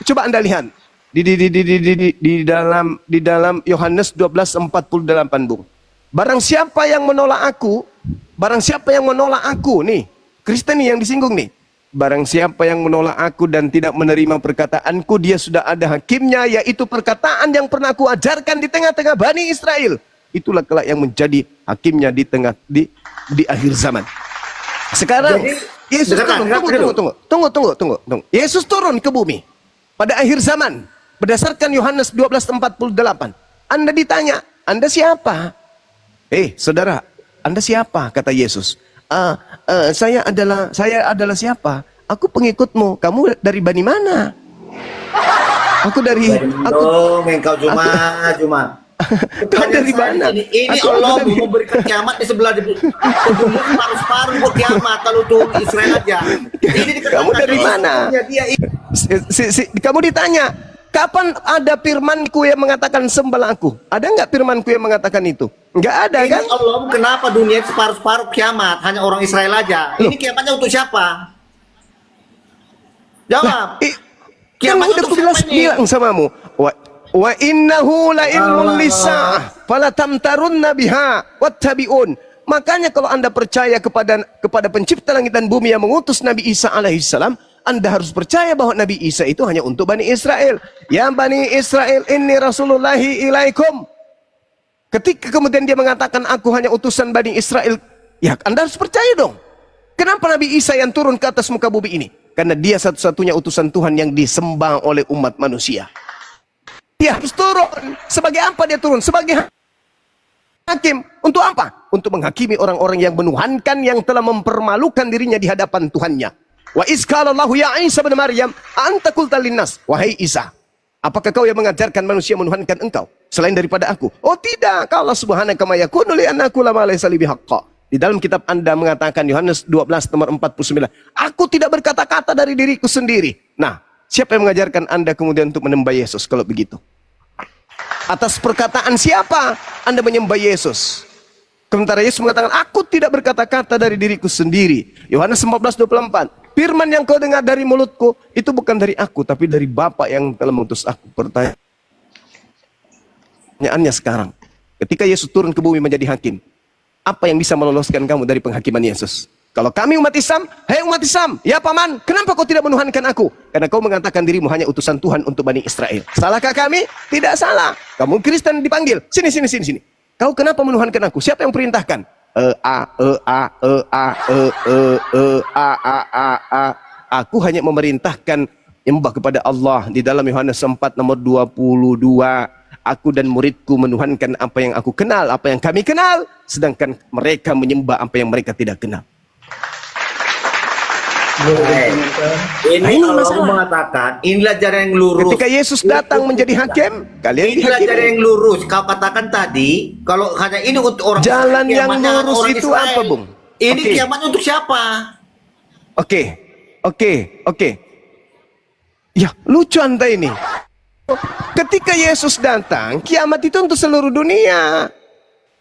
coba Anda lihat di dalam Yohanes 12:48, Bung. Barang siapa yang menolak aku, nih, Kristen nih yang disinggung nih. Barang siapa yang menolak aku dan tidak menerima perkataanku, dia sudah ada hakimnya, yaitu perkataan yang pernah aku ajarkan di tengah-tengah Bani Israel. Itulah kelak yang menjadi hakimnya di akhir zaman. Sekarang Yesus tunggu. Yesus turun ke bumi pada akhir zaman berdasarkan Yohanes 12:48. Anda ditanya, Anda siapa? Saudara, Anda siapa? Kata Yesus. Saya adalah siapa? Aku pengikutmu. Kamu dari Bani mana? Aku dari engkau cuma Kau dari mana? Ini Allah memberikan kiamat di sebelah paru-paru buat kiamat kalau tuh Israel aja. Kamu dari mana? Kamu ditanya, kapan ada firmanku yang mengatakan sembahlah aku? Ada nggak firmanku yang mengatakan itu? Nggak ada kan? Ini Allah, kenapa dunia separuh-separuh kiamat hanya orang Israel aja? Ini kiamatnya untuk siapa? Jawab. Kiamat udah bilang samamu. Wa innahu la ilmun lisa'ah fala tamtarunna biha wattabi'un. Makanya kalau Anda percaya kepada pencipta langit dan bumi yang mengutus Nabi Isa alaihissalam, Anda harus percaya bahwa Nabi Isa itu hanya untuk Bani Israel. Ya Bani Israel, inni rasulullahi ilaikum. Ketika kemudian dia mengatakan aku hanya utusan Bani Israel, ya Anda harus percaya dong. Kenapa Nabi Isa yang turun ke atas muka bumi ini? Karena dia satu-satunya utusan Tuhan yang disembah oleh umat manusia. Dia harus turun. Sebagai apa dia turun? Sebagai hakim. Untuk apa? Untuk menghakimi orang-orang yang menuhankan, yang telah mempermalukan dirinya di hadapan Tuhannya. Wa izqalallahu ya Isa bin Maryam, anta qulta linnas, wahai Isa, apakah kau yang mengajarkan manusia menuhankan engkau selain daripada aku? Oh tidak, qala subhanaka ma yakunu li an aqula ma laysa li bihaqqa. Di dalam kitab Anda mengatakan Yohanes 12 nomor 49, aku tidak berkata-kata dari diriku sendiri. Nah, siapa yang mengajarkan Anda kemudian untuk menyembah Yesus kalau begitu? Atas perkataan siapa Anda menyembah Yesus? Sementara Yesus mengatakan, aku tidak berkata-kata dari diriku sendiri. Yohanes 14:24, firman yang kau dengar dari mulutku, itu bukan dari aku, tapi dari Bapa yang telah mengutus aku. Pertanyaannya sekarang, ketika Yesus turun ke bumi menjadi hakim, apa yang bisa meloloskan kamu dari penghakiman Yesus? Kalau kami umat Islam, hei umat Islam, ya paman, kenapa kau tidak menuhankan aku? Karena kau mengatakan dirimu hanya utusan Tuhan untuk Bani Israel. Salahkah kami? Tidak salah. Kamu Kristen dipanggil, sini. Kau kenapa menuhankan aku? Siapa yang perintahkan? Aku hanya memerintahkan menyembah kepada Allah. Di dalam Yohanes 4 nomor 22, aku dan muridku menuhankan apa yang aku kenal, apa yang kami kenal, sedangkan mereka menyembah apa yang mereka tidak kenal. Ini Allah mengatakan, inilah jalan yang lurus. Ketika Yesus datang menjadi hakim, kalian inilah dihakimi. jalan yang lurus. Kau katakan tadi, kalau hanya ini untuk orang Jalan yang kiamatnya lurus orang itu Israel. apa, Bung? Ini Oke. kiamatnya untuk siapa? Oke. Ya, lucu Anda ini. Ketika Yesus datang, kiamat itu untuk seluruh dunia.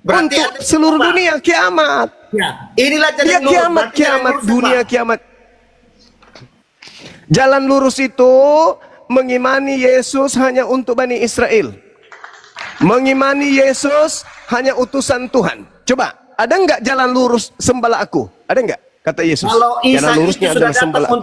Berarti untuk ada seluruh apa? dunia kiamat. Ya, inilah jalan Ya yang lurus. kiamat, Berarti jalan yang lurus dunia apa? kiamat. Jalan lurus itu mengimani Yesus hanya untuk Bani Israel. Mengimani Yesus hanya utusan Tuhan. Coba, ada nggak jalan lurus sembahlah aku? Ada nggak? Kata Yesus. Kalau Isa jalan itu lurusnya sudah adalah datang sembahlah aku.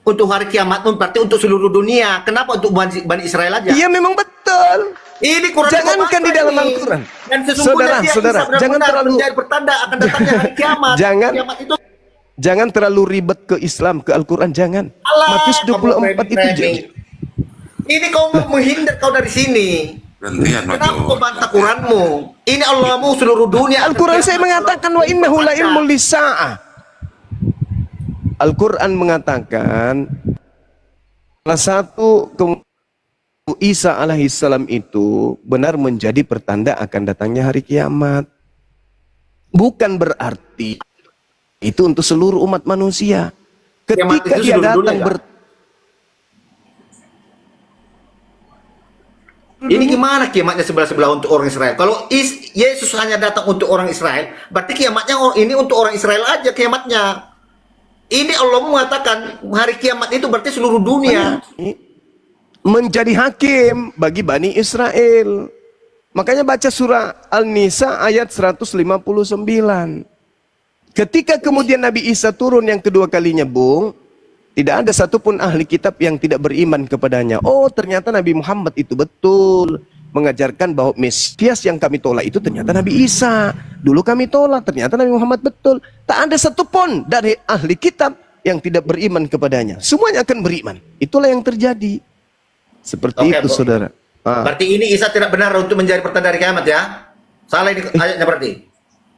untuk hari kiamat, berarti untuk seluruh dunia. Kenapa untuk Bani Israel aja? Iya memang betul. Ini Quran Jangankan di dalam Al-Quran. Dan sesungguhnya dia Saudara, Isa jangan benar-benar terlalu menjadi pertanda akan datangnya hari kiamat. Kiamat itu Jangan terlalu ribet ke Islam, ke Al-Quran, jangan. Allah, Matius 24 itu jangan. ini kau menghindar kau dari sini. Gantian Mas Kenapa Jo. kau bantah Quranmu? Ini Allahmu seluruh dunia. Al-Quran saya mengatakan wa innahu la ilmul lisa'ah. Al-Quran mengatakan salah satu Isa alaihissalam itu benar menjadi pertanda akan datangnya hari kiamat. Bukan berarti itu untuk seluruh umat manusia. Kiamat Ketika itu dia seluruh datang dunia, ini gimana kiamatnya sebelah-sebelah untuk orang Israel? Kalau Yesus hanya datang untuk orang Israel, berarti kiamatnya ini untuk orang Israel aja kiamatnya. Ini Allah mengatakan hari kiamat itu berarti seluruh dunia. menjadi hakim bagi Bani Israel. Makanya baca surah Al-Nisa ayat 159. Ketika kemudian Nabi Isa turun yang kedua kalinya, Bung, tidak ada satupun ahli kitab yang tidak beriman kepadanya. Oh, ternyata Nabi Muhammad itu betul mengajarkan bahwa Mesias yang kami tolak itu ternyata Nabi Isa. Dulu kami tolak, ternyata Nabi Muhammad betul. Tak ada satupun dari ahli kitab yang tidak beriman kepadanya. Semuanya akan beriman. Itulah yang terjadi. Seperti Oke, itu, Bung. saudara. Berarti ini Isa tidak benar untuk menjadi pertanda hari kiamat ya? Salah ini ayatnya berarti.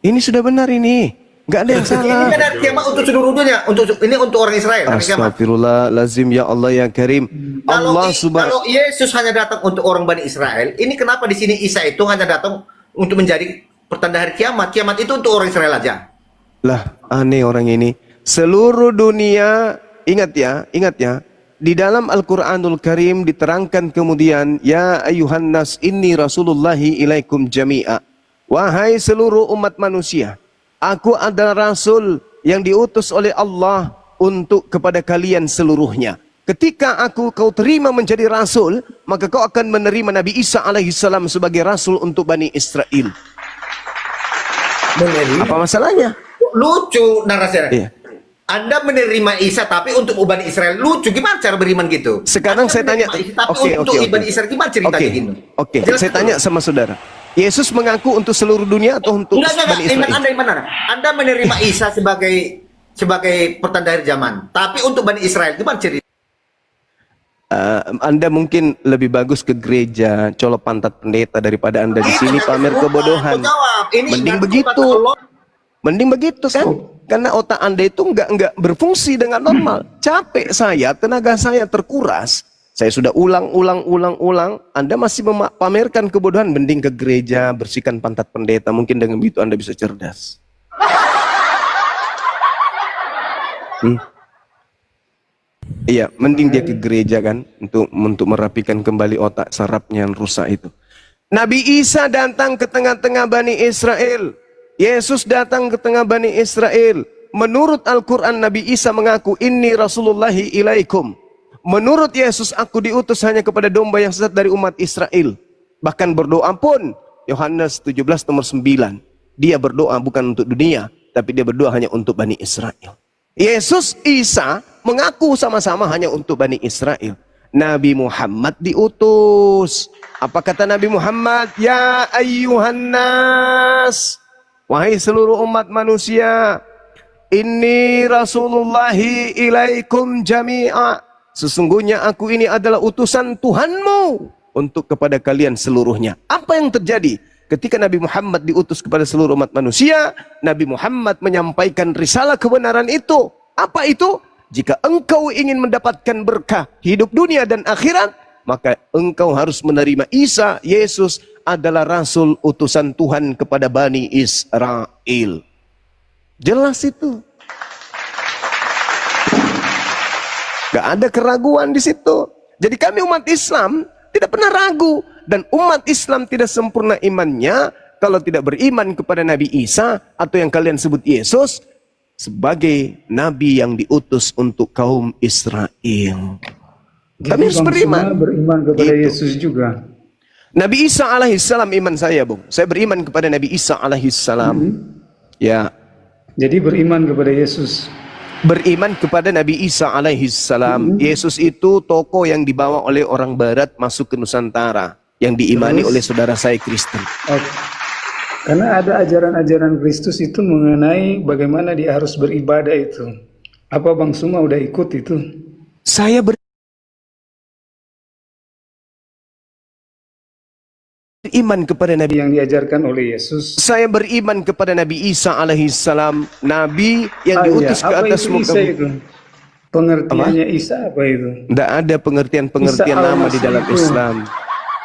Ini sudah benar ini. Nggak ada yang Ini salah. benar kiamat untuk seluruh dunia, ini untuk orang Israel hari kiamat. Astagfirullahalazim, ya Allah ya Karim. Allah Kalau Yesus hanya datang untuk orang Bani Israel, ini kenapa di sini Isa itu hanya datang untuk menjadi pertanda hari kiamat? Kiamat itu untuk orang Israel aja. Lah, aneh orang ini. Seluruh dunia, ingat ya. Di dalam Al-Quranul Karim diterangkan kemudian, ya ayuhan nas inni rasulullahi ilaikum jami'a. Wahai seluruh umat manusia, aku adalah rasul yang diutus oleh Allah untuk kepada kalian seluruhnya. Ketika kau terima menjadi rasul, maka kau akan menerima Nabi Isa alaihissalam sebagai rasul untuk Bani Israel. Apa masalahnya? Lucu narasinya. Iya. Anda menerima Isa tapi untuk Bani Israel. Lucu, gimana cara beriman gitu? Sekarang Anda saya tanya, menerima Isa, tapi untuk Bani Israel gimana ceritanya gitu? Oke, Jelas saya dulu. tanya sama saudara. Yesus mengaku untuk seluruh dunia atau untuk Enggak, Bani iman Israel? Anda yang mana? Anda menerima Isa sebagai pertanda akhir zaman. Tapi untuk Bani Israel gimana cerita? Anda mungkin lebih bagus ke gereja, colok pantat pendeta daripada Anda di sini pamer kebodohan. Mending begitu. Mending begitu kan? Karena otak Anda itu nggak berfungsi dengan normal. Capek saya, tenaga saya terkuras. Saya sudah ulang. Anda masih pamerkan kebodohan. Mending ke gereja, bersihkan pantat pendeta. Mungkin dengan begitu Anda bisa cerdas. Iya, mending dia ke gereja kan untuk merapikan kembali otak sarafnya yang rusak itu. Nabi Isa datang ke tengah-tengah Bani Israel. Yesus datang ke tengah Bani Israel. Menurut Al-Quran, Nabi Isa mengaku, inni rasulullahi ilaikum. Menurut Yesus, aku diutus hanya kepada domba yang sesat dari umat Israel. Bahkan berdoa pun, Yohanes 17 nomor 9. Dia berdoa bukan untuk dunia, tapi dia berdoa hanya untuk Bani Israel. Yesus, Isa mengaku sama-sama hanya untuk Bani Israel. Nabi Muhammad diutus. Apa kata Nabi Muhammad? Ya ayyuhan nas. Wahai seluruh umat manusia, inni rasulullahi ilaikum jami'a. Sesungguhnya aku ini adalah utusan Tuhanmu untuk kepada kalian seluruhnya. Apa yang terjadi ketika Nabi Muhammad diutus kepada seluruh umat manusia? Nabi Muhammad menyampaikan risalah kebenaran itu. Apa itu? Jika engkau ingin mendapatkan berkah hidup dunia dan akhirat, maka engkau harus menerima Isa, Yesus adalah Rasul utusan Tuhan kepada Bani Israel. Jelas itu. Gak ada keraguan di situ. Jadi kami umat Islam tidak pernah ragu. Dan umat Islam tidak sempurna imannya kalau tidak beriman kepada Nabi Isa atau yang kalian sebut Yesus sebagai Nabi yang diutus untuk kaum Israel. Kami harus beriman. Beriman kepada Gitu. Yesus juga. Nabi Isa alaihissalam iman saya, Bung. Saya beriman kepada Nabi Isa alaihissalam. Ya. Jadi beriman kepada Yesus. Beriman kepada Nabi Isa alaihissalam. Yesus itu tokoh yang dibawa oleh orang barat masuk ke Nusantara. Yang diimani oleh saudara saya Kristen. Oke. Karena ada ajaran-ajaran Kristus itu mengenai bagaimana dia harus beribadah itu. Apa Bang Suma udah ikut itu? Saya beriman kepada Nabi. yang diajarkan oleh Yesus. Saya beriman kepada Nabi Isa alaihissalam, Nabi yang diutus ke Apa atas itu muka Isa bumi. itu? Pengertiannya Isa apa itu? Tidak ada pengertian-pengertian Isa nama di al-Masih dalam itu. Islam.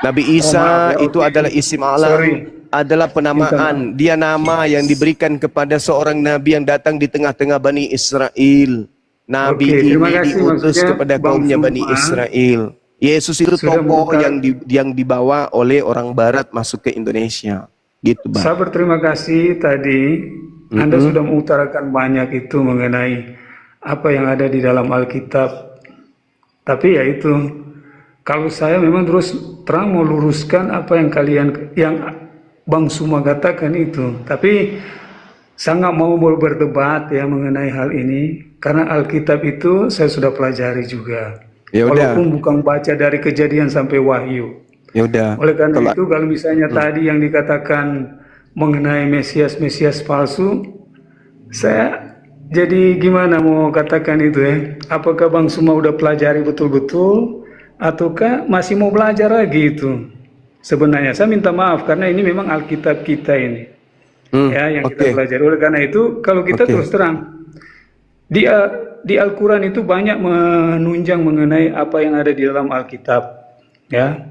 Nabi Isa maaf ya, itu oke. adalah isim alam, Sorry. adalah penamaan. Dia nama yang diberikan kepada seorang nabi yang datang di tengah-tengah Bani Israel. Nabi Oke, terima ini kasih. diutus Maksudnya, kepada Bang kaumnya Suma Bani Israel. Yesus itu sudah tokoh membuka- yang dibawa oleh orang Barat masuk ke Indonesia. Gitu, Bang. Saya berterima kasih tadi Anda sudah mengutarakan banyak itu mengenai apa yang ada di dalam Alkitab. Tapi ya itu, kalau saya memang terus terang mau luruskan apa yang yang Bang Suma katakan itu. Tapi saya nggak mau berdebat ya mengenai hal ini, karena Alkitab itu saya sudah pelajari juga. Ya udah. Walaupun bukan baca dari Kejadian sampai Wahyu. Ya udah. Oleh karena Kalau- itu, kalau misalnya tadi yang dikatakan mengenai Mesias palsu, saya jadi gimana mau katakan itu ya? Apakah Bang Suma udah pelajari betul-betul, ataukah masih mau belajar lagi itu? Sebenarnya saya minta maaf karena ini memang Alkitab kita ini, ya yang kita oke. pelajari. Oleh karena itu, kalau kita Oke. terus terang di Al-Quran itu banyak menunjang mengenai apa yang ada di dalam Alkitab, ya.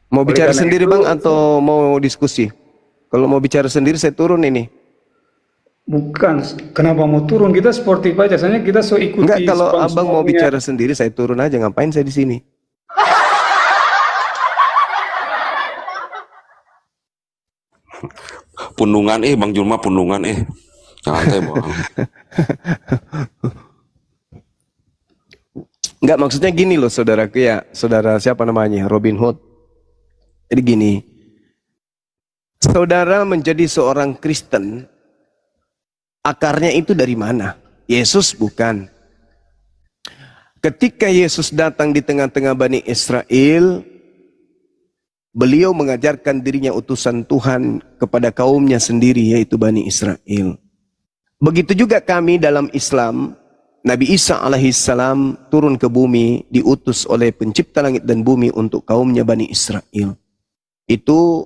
Mau Oleh bicara karena sendiri itu- Bang atau mau diskusi? Kalau mau bicara sendiri saya turun ini. Bukan, kenapa mau turun? Kita sportif aja, soalnya kita so ikuti. Enggak, kalau Bang Abang Suma mau punya- bicara sendiri saya turun aja, ngapain saya di sini? Pundungan Bang Julma pundungan santai Bang. Enggak, maksudnya gini loh saudaraku ya, saudara siapa namanya? Robin Hood. Jadi gini, saudara menjadi seorang Kristen, akarnya itu dari mana? Yesus bukan. Ketika Yesus datang di tengah-tengah Bani Israel, beliau mengajarkan dirinya utusan Tuhan kepada kaumnya sendiri, yaitu Bani Israel. Begitu juga kami dalam Islam, Nabi Isa alaihissalam turun ke bumi, diutus oleh pencipta langit dan bumi untuk kaumnya Bani Israel. Itu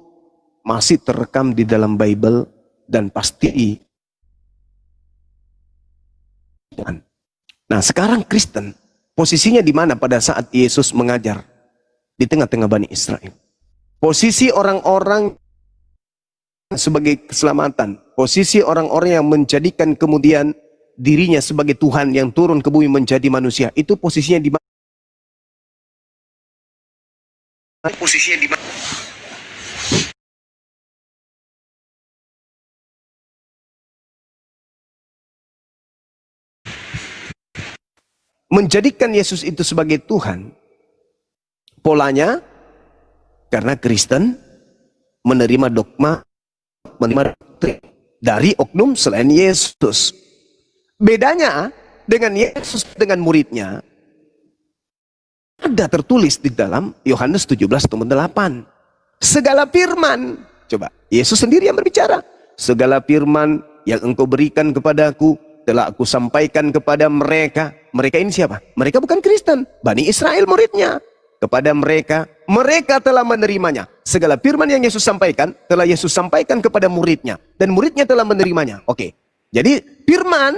masih terekam di dalam Bible dan pasti. Nah, sekarang Kristen posisinya di mana pada saat Yesus mengajar di tengah-tengah Bani Israel? Posisi orang-orang sebagai keselamatan, posisi orang-orang yang menjadikan kemudian dirinya sebagai Tuhan yang turun ke bumi menjadi manusia, itu posisinya di mana? Posisinya di mana? Menjadikan Yesus itu sebagai Tuhan, polanya karena Kristen menerima dogma, menerima doktrin dari oknum selain Yesus. Bedanya dengan Yesus dengan muridnya, ada tertulis di dalam Yohanes 17:8. Segala firman, coba Yesus sendiri yang berbicara. Segala firman yang engkau berikan kepadaku telah aku sampaikan kepada mereka. Mereka ini siapa? Mereka bukan Kristen, Bani Israel muridnya. Kepada mereka, mereka telah menerimanya. Segala firman yang Yesus sampaikan, telah Yesus sampaikan kepada muridnya. Dan muridnya telah menerimanya. Oke. Jadi firman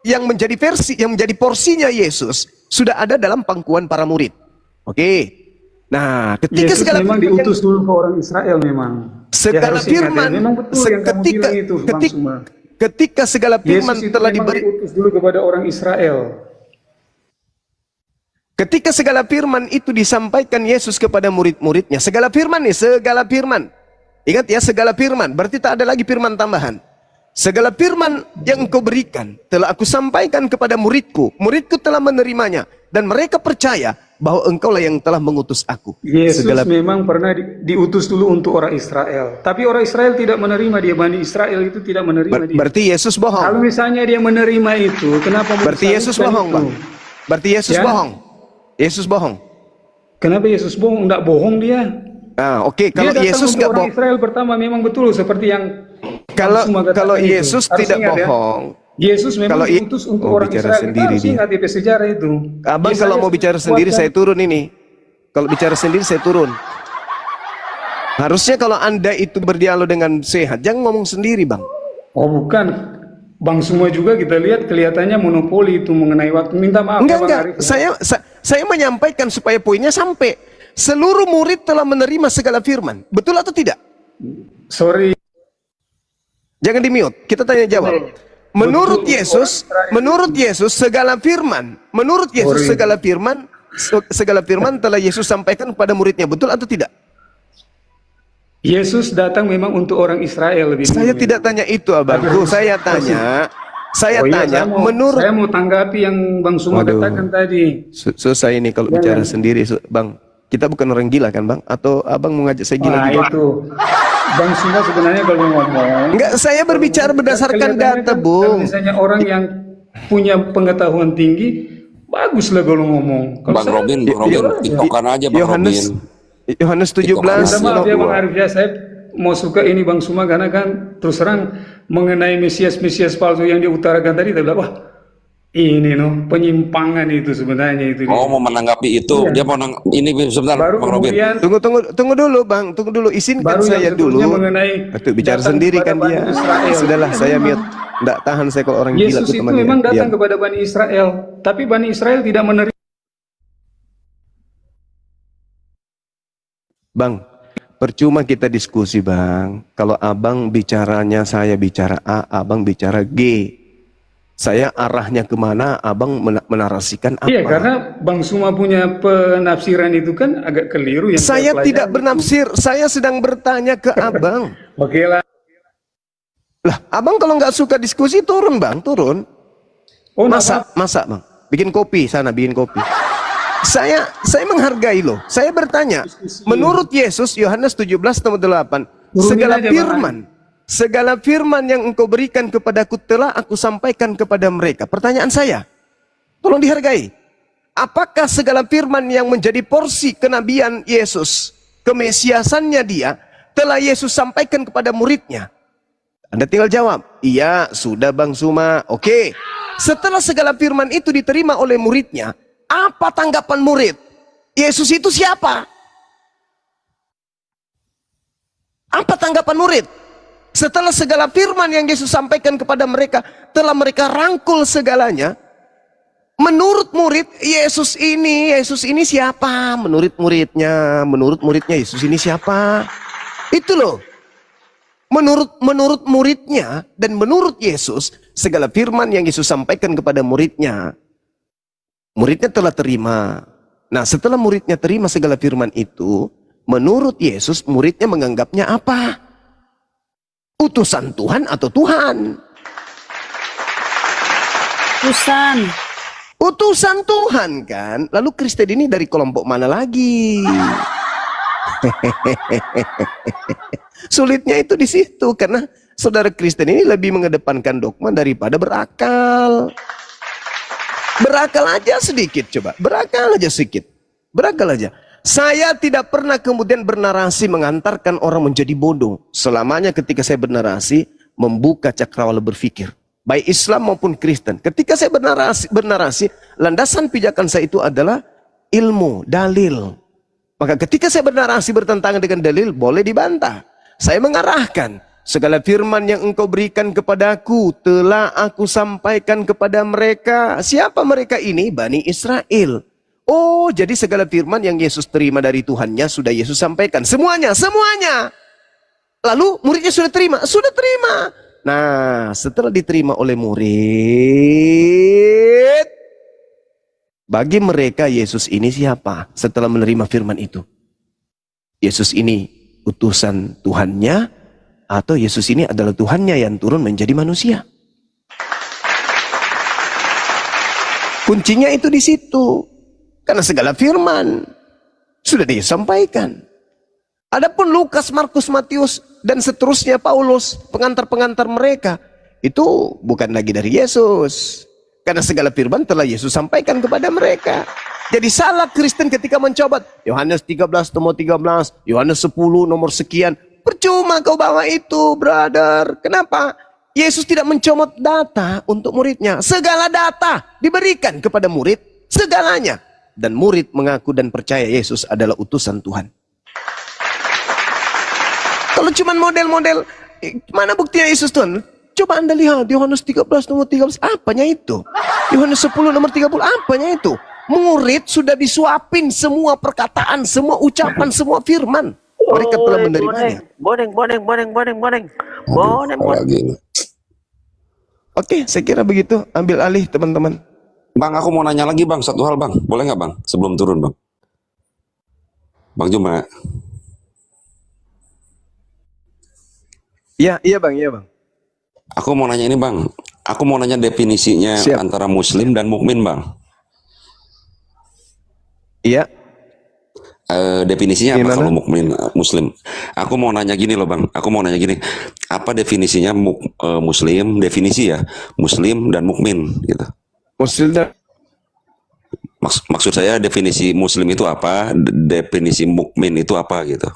yang menjadi porsinya Yesus sudah ada dalam pangkuan para murid. Oke. Nah, ketika Yesus segala memang firman diutus dulu ke orang Israel memang. segala harus ingat ya, firman, memang betul yang kamu bilang itu, Bang Suma. ketika segala firman Yesus itu telah memang diberi, diutus dulu kepada orang Israel. ketika segala firman itu disampaikan Yesus kepada murid-muridnya, segala firman nih, segala firman. Ingat ya, segala firman, berarti tak ada lagi firman tambahan. Segala firman yang engkau berikan telah aku sampaikan kepada muridku. Muridku telah menerimanya dan mereka percaya bahwa engkaulah yang telah mengutus aku. Yesus Segala memang pernah diutus dulu untuk orang Israel. Tapi orang Israel tidak menerima dia. Bani Israel itu tidak menerima dia. berarti Yesus Kalau bohong. misalnya dia menerima itu, kenapa Berarti Yesus mensyaratkan bohong, itu? Bang. Berarti Yesus Ya. bohong. Yesus bohong. Kenapa Yesus bohong? Tidak bohong dia. Ah, oke, kalau Dia datang Yesus untuk nggak orang bohong. Israel pertama memang betul seperti yang Kalau Bang Suma katakan kalau itu. Yesus Harus tidak ingat ya. bohong. Yesus memang Kalau diutus untuk oh, orang bicara Israel. Kita sendiri harus dia. ingat DP sejarah itu. Abang Yesaya kalau mau bicara sendiri kuatkan. saya turun ini. Kalau bicara sendiri saya turun. Harusnya kalau Anda itu berdialog dengan sehat, jangan ngomong sendiri, Bang. Oh bukan, Bang semua juga kita lihat kelihatannya monopoli itu mengenai waktu. Minta maaf ya Bang Enggak. Arif. Saya menyampaikan supaya poinnya sampai. Seluruh murid telah menerima segala firman. Betul atau tidak? Sorry. Jangan di-mute. Kita tanya jawab. Menurut Yesus segala firman, segala firman telah Yesus sampaikan kepada muridnya. Betul atau tidak? Yesus datang memang untuk orang Israel lebih Saya dulu. tidak tanya itu, abangku. Saya tanya, Saya mau tanggapi yang Bang Suma Waduh. katakan tadi. Susah ini kalau bicara sendiri, Bang. Kita bukan orang gila kan, Bang? Atau abang mau ngajak saya gila Nah juga? itu, Bang Suma sebenarnya kalau ngomong. Enggak, saya berbicara berdasarkan kelihatannya data, kan, Bung. misalnya orang yang punya pengetahuan tinggi, bagus lah kalau ngomong. Kalau Bang saya- Robin, tiktokan aja Bang Yohanes Robin. Yohanes 17. Minta maaf ya Bang Arif ya, saya mau suka ini Bang Suma karena kan terus terang mengenai Mesias palsu yang diutarakan tadi, saya bilang wah ini penyimpangan itu sebenarnya itu. Oh, mau menanggapi itu. Dia mau ini sebentar Baru Bang Robin. kemudian Tunggu dulu, Bang. Tunggu dulu, izinkan baru saya yang sebelumnya dulu. mengenai Itu bicara datang sendiri kepada kan Bani dia. Israel. Sudahlah, saya mute. Enggak tahan saya kalau orang gila Yesus tuh itu temannya. memang datang Diam. kepada Bani Israel, tapi Bani Israel tidak menerima. Bang, percuma kita diskusi, Bang. Kalau abang bicaranya saya bicara A, abang bicara G. Saya arahnya kemana, abang menarasikan apa. Iya, karena Bang Suma punya penafsiran itu kan agak keliru. Yang Saya pelajari tidak itu. bernafsir, saya sedang bertanya ke abang. Oke lah. Lah, abang kalau nggak suka diskusi turun, Bang, turun. Oh, Masak, Bang. Bikin kopi sana, bikin kopi. Saya menghargai loh. Saya bertanya, menurut Yesus Yohanes 17:8, segala aja, segala firman yang engkau berikan kepadaku telah aku sampaikan kepada mereka. Pertanyaan saya, tolong dihargai. Apakah segala firman yang menjadi porsi kenabian Yesus, kemesiasannya dia, telah Yesus sampaikan kepada muridnya? Anda tinggal jawab, iya sudah Bang Suma. Oke, setelah segala firman itu diterima oleh muridnya, apa tanggapan murid? Yesus itu siapa? Apa tanggapan murid? Setelah segala firman yang Yesus sampaikan kepada mereka, telah mereka rangkul segalanya. Menurut murid, Yesus ini siapa? Menurut muridnya Yesus ini siapa? Itu loh. Menurut muridnya dan menurut Yesus, segala firman yang Yesus sampaikan kepada muridnya telah terima. Nah, setelah muridnya terima segala firman itu, menurut Yesus, muridnya menganggapnya apa? Utusan Tuhan atau Tuhan? Utusan Tuhan kan? Lalu Kristen ini dari kelompok mana lagi? Sulitnya itu di situ, karena saudara Kristen ini lebih mengedepankan dogma daripada berakal. Berakal aja sedikit, coba. Berakal aja sedikit. Berakal aja. Saya tidak pernah kemudian bernarasi mengantarkan orang menjadi bodoh. Selamanya ketika saya bernarasi, membuka cakrawala berpikir. Baik Islam maupun Kristen. Ketika saya bernarasi, landasan pijakan saya itu adalah ilmu, dalil. Maka ketika saya bernarasi bertentangan dengan dalil, boleh dibantah. Saya mengarahkan, segala firman yang engkau berikan kepadaku telah aku sampaikan kepada mereka. Siapa mereka ini? Bani Israel. Oh, jadi segala firman yang Yesus terima dari Tuhannya sudah Yesus sampaikan. Semuanya. Lalu muridnya sudah terima. Nah, setelah diterima oleh murid, bagi mereka Yesus ini siapa? Setelah menerima firman itu, Yesus ini utusan Tuhannya, atau Yesus ini adalah Tuhannya yang turun menjadi manusia? Kuncinya itu di situ. Karena segala firman sudah disampaikan. Adapun Lukas, Markus, Matius, dan seterusnya Paulus, pengantar-pengantar mereka, itu bukan lagi dari Yesus. Karena segala firman telah Yesus sampaikan kepada mereka. Jadi salah Kristen ketika mencoba Yohanes 13 nomor 13, Yohanes 10 nomor sekian. Percuma kau bawa itu, brother. Kenapa? Yesus tidak mencomot data untuk muridnya. Segala data diberikan kepada murid, segalanya. Dan murid mengaku dan percaya Yesus adalah utusan Tuhan. Kalau cuman model-model, mana buktinya Yesus Tuhan? Coba Anda lihat Yohanes 13 nomor 13, apanya itu? Yohanes 10 nomor 30, apanya itu? Murid sudah disuapin semua perkataan, semua ucapan, semua firman. Mereka telah menerimanya. Boneng. Lagi. Oke, saya kira begitu. Ambil alih teman-teman. Bang, aku mau nanya lagi bang, satu hal bang, boleh nggak bang? Sebelum turun bang. Bang Juma. Iya bang. Aku mau nanya ini bang. Aku mau nanya definisinya Siap. antara Muslim dan mukmin bang. Iya. Definisinya apa Gimana? kalau mukmin Muslim? Aku mau nanya gini loh bang. Aku mau nanya gini. Apa definisinya Muslim? Definisi ya Muslim dan mukmin gitu. Muslim dan Maksud saya definisi Muslim itu apa? Definisi mukmin itu apa gitu?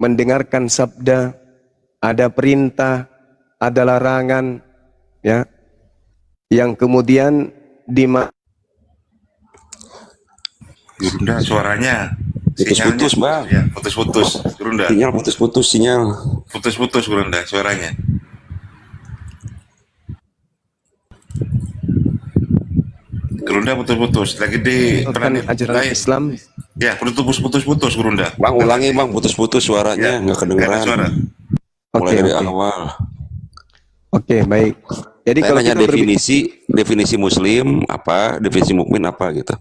mendengarkan sabda, ada perintah, ada larangan, ya, yang kemudian Gurunda suaranya. Putus-putus bang. Ya, putus-putus. Gurunda. Sinyal putus-putus sinyal. Putus-putus Gurunda suaranya. Gurunda putus-putus. Lagi di planet ajaran lain. Islam. Ya, putus-putus Gurunda. Bang ulangi bang, putus-putus suaranya nggak Nggak ada suara. kedengeran. Mulai dari awal. Oke, baik. Jadi Saya kalau nanya kita definisi Muslim apa, definisi mukmin apa gitu.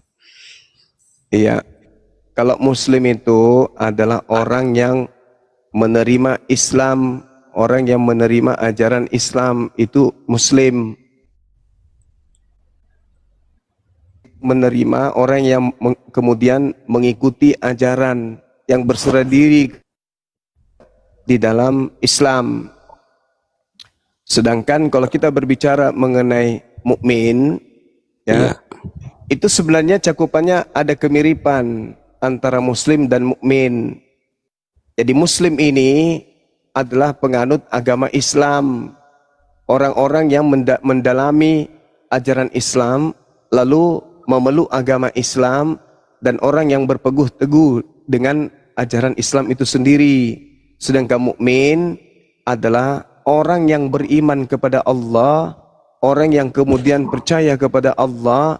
iya, kalau Muslim itu adalah orang yang menerima Islam, orang yang menerima ajaran Islam itu Muslim. Menerima orang yang kemudian mengikuti ajaran yang berserah diri di dalam Islam. Sedangkan kalau kita berbicara mengenai mukmin, ya, Iya. itu sebenarnya cakupannya ada kemiripan antara Muslim dan mukmin. Jadi Muslim ini adalah penganut agama Islam, orang-orang yang mendalami ajaran Islam, lalu memeluk agama Islam, dan orang yang berpeguh teguh dengan ajaran Islam itu sendiri. Sedangkan mukmin adalah orang yang beriman kepada Allah, orang yang kemudian percaya kepada Allah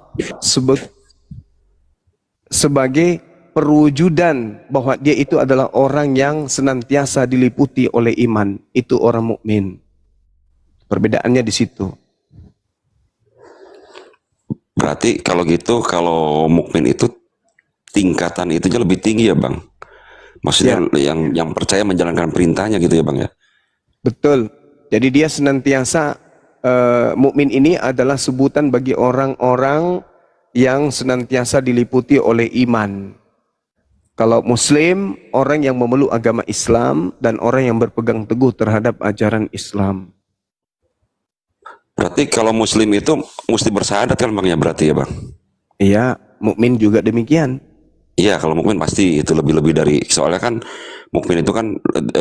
sebagai perwujudan bahwa dia itu adalah orang yang senantiasa diliputi oleh iman. Itu orang mukmin. Perbedaannya di situ. Berarti kalau gitu, kalau mukmin itu tingkatan itu lebih tinggi ya bang. Maksudnya yang percaya menjalankan perintahnya gitu ya bang ya. Betul. Jadi dia senantiasa mukmin ini adalah sebutan bagi orang-orang yang senantiasa diliputi oleh iman. Kalau Muslim, orang yang memeluk agama Islam dan orang yang berpegang teguh terhadap ajaran Islam. Berarti kalau Muslim itu mesti bersahadat kan bang ya, berarti ya bang? Iya, mukmin juga demikian. Iya, kalau mukmin pasti itu lebih dari, soalnya kan mukmin itu kan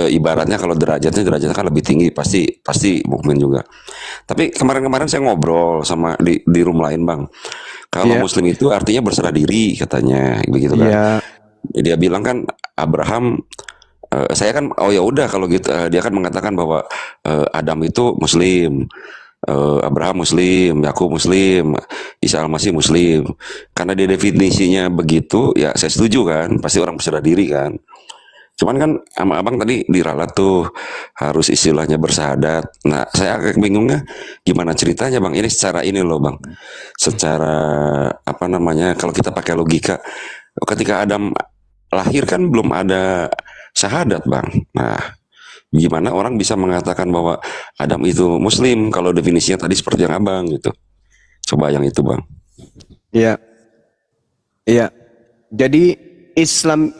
ibaratnya kalau derajatnya kan lebih tinggi, pasti mukmin juga. Tapi kemarin saya ngobrol sama di room lain bang. Kalau Muslim itu artinya berserah diri katanya, begitu kan? Iya. Dia bilang kan Abraham, saya kan oh ya udah kalau gitu, dia kan mengatakan bahwa Adam itu Muslim. Abraham Muslim, Yakub Muslim, Isa Al-Masih Muslim. Karena dia definisinya begitu, ya saya setuju kan, pasti orang berserah diri kan. Cuman kan sama abang tadi diralat tuh harus istilahnya bersahadat. Nah saya agak bingungnya gimana ceritanya bang. Ini secara ini loh bang, secara apa namanya, kalau kita pakai logika, ketika Adam lahir kan belum ada syahadat bang. Nah gimana orang bisa mengatakan bahwa Adam itu Muslim kalau definisinya tadi seperti yang abang gitu. Coba yang itu bang. Iya. Iya. Jadi Islam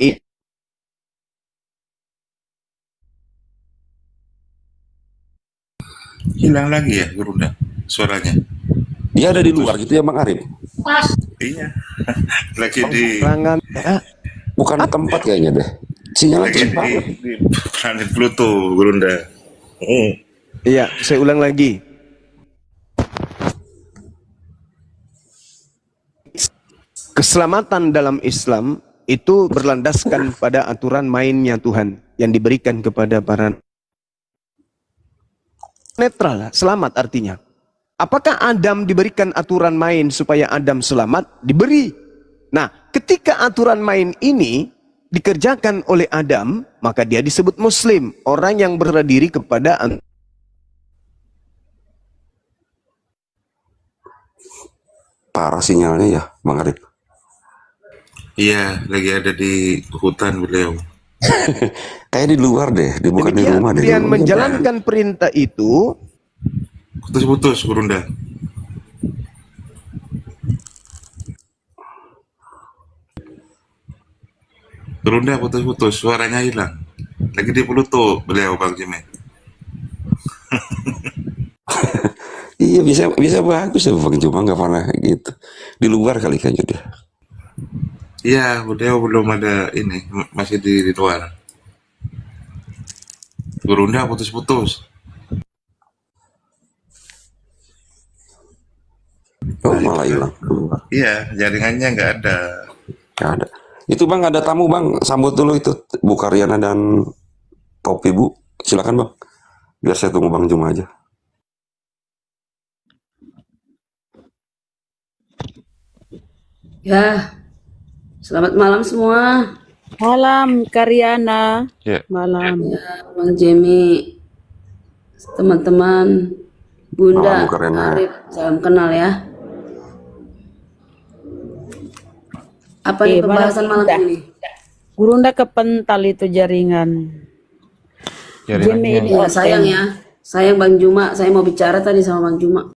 Hilang lagi ya Gurunda suaranya. Dia ada di luar gitu ya bang Arif. Iya. Lagi di perangan Bukan tempat kayaknya deh. Sinyalnya lagi cepat. di planet Pluto Gurunda. Iya, saya ulang lagi. Keselamatan dalam Islam itu berlandaskan pada aturan mainnya Tuhan yang diberikan kepada para netral, selamat artinya. Apakah Adam diberikan aturan main supaya Adam selamat? Diberi. Nah, ketika aturan main ini dikerjakan oleh Adam, maka dia disebut Muslim, orang yang berserah diri kepada Parah sinyalnya ya, Bang Arif. Iya, lagi ada di hutan beliau. Kayak di luar deh, bukan di rumah deh. Kemudian menjalankan perintah itu. Putus-putus, Gurunda. Gurunda putus-putus, suaranya hilang. Lagi di Pluto beliau, Bang Jimmy. Iya, bisa bagus ya Bang, cuma nggak pernah gitu. Di luar kali kayaknya dia. Iya, beliau belum ada ini, masih di luar. Gurunda putus-putus. Oh, malah hilang keluar. Iya, jaringannya nggak ada. Nggak ada. Itu Bang, ada tamu Bang, sambut dulu itu Bu Karyana dan Poppy Bu. Silakan Bang. Biar saya tunggu Bang Juma aja. Ya, selamat malam semua. Malam Karyana. Ya. Malam. Ya, Bang Jemi, teman-teman, Bunda, Malam, Karyana. Arif, salam kenal ya. Apa nih pembahasan malam ini? Gurunda kepental itu jaringan. Jemi ini Ya, sayang Bang Juma, saya mau bicara tadi sama Bang Juma.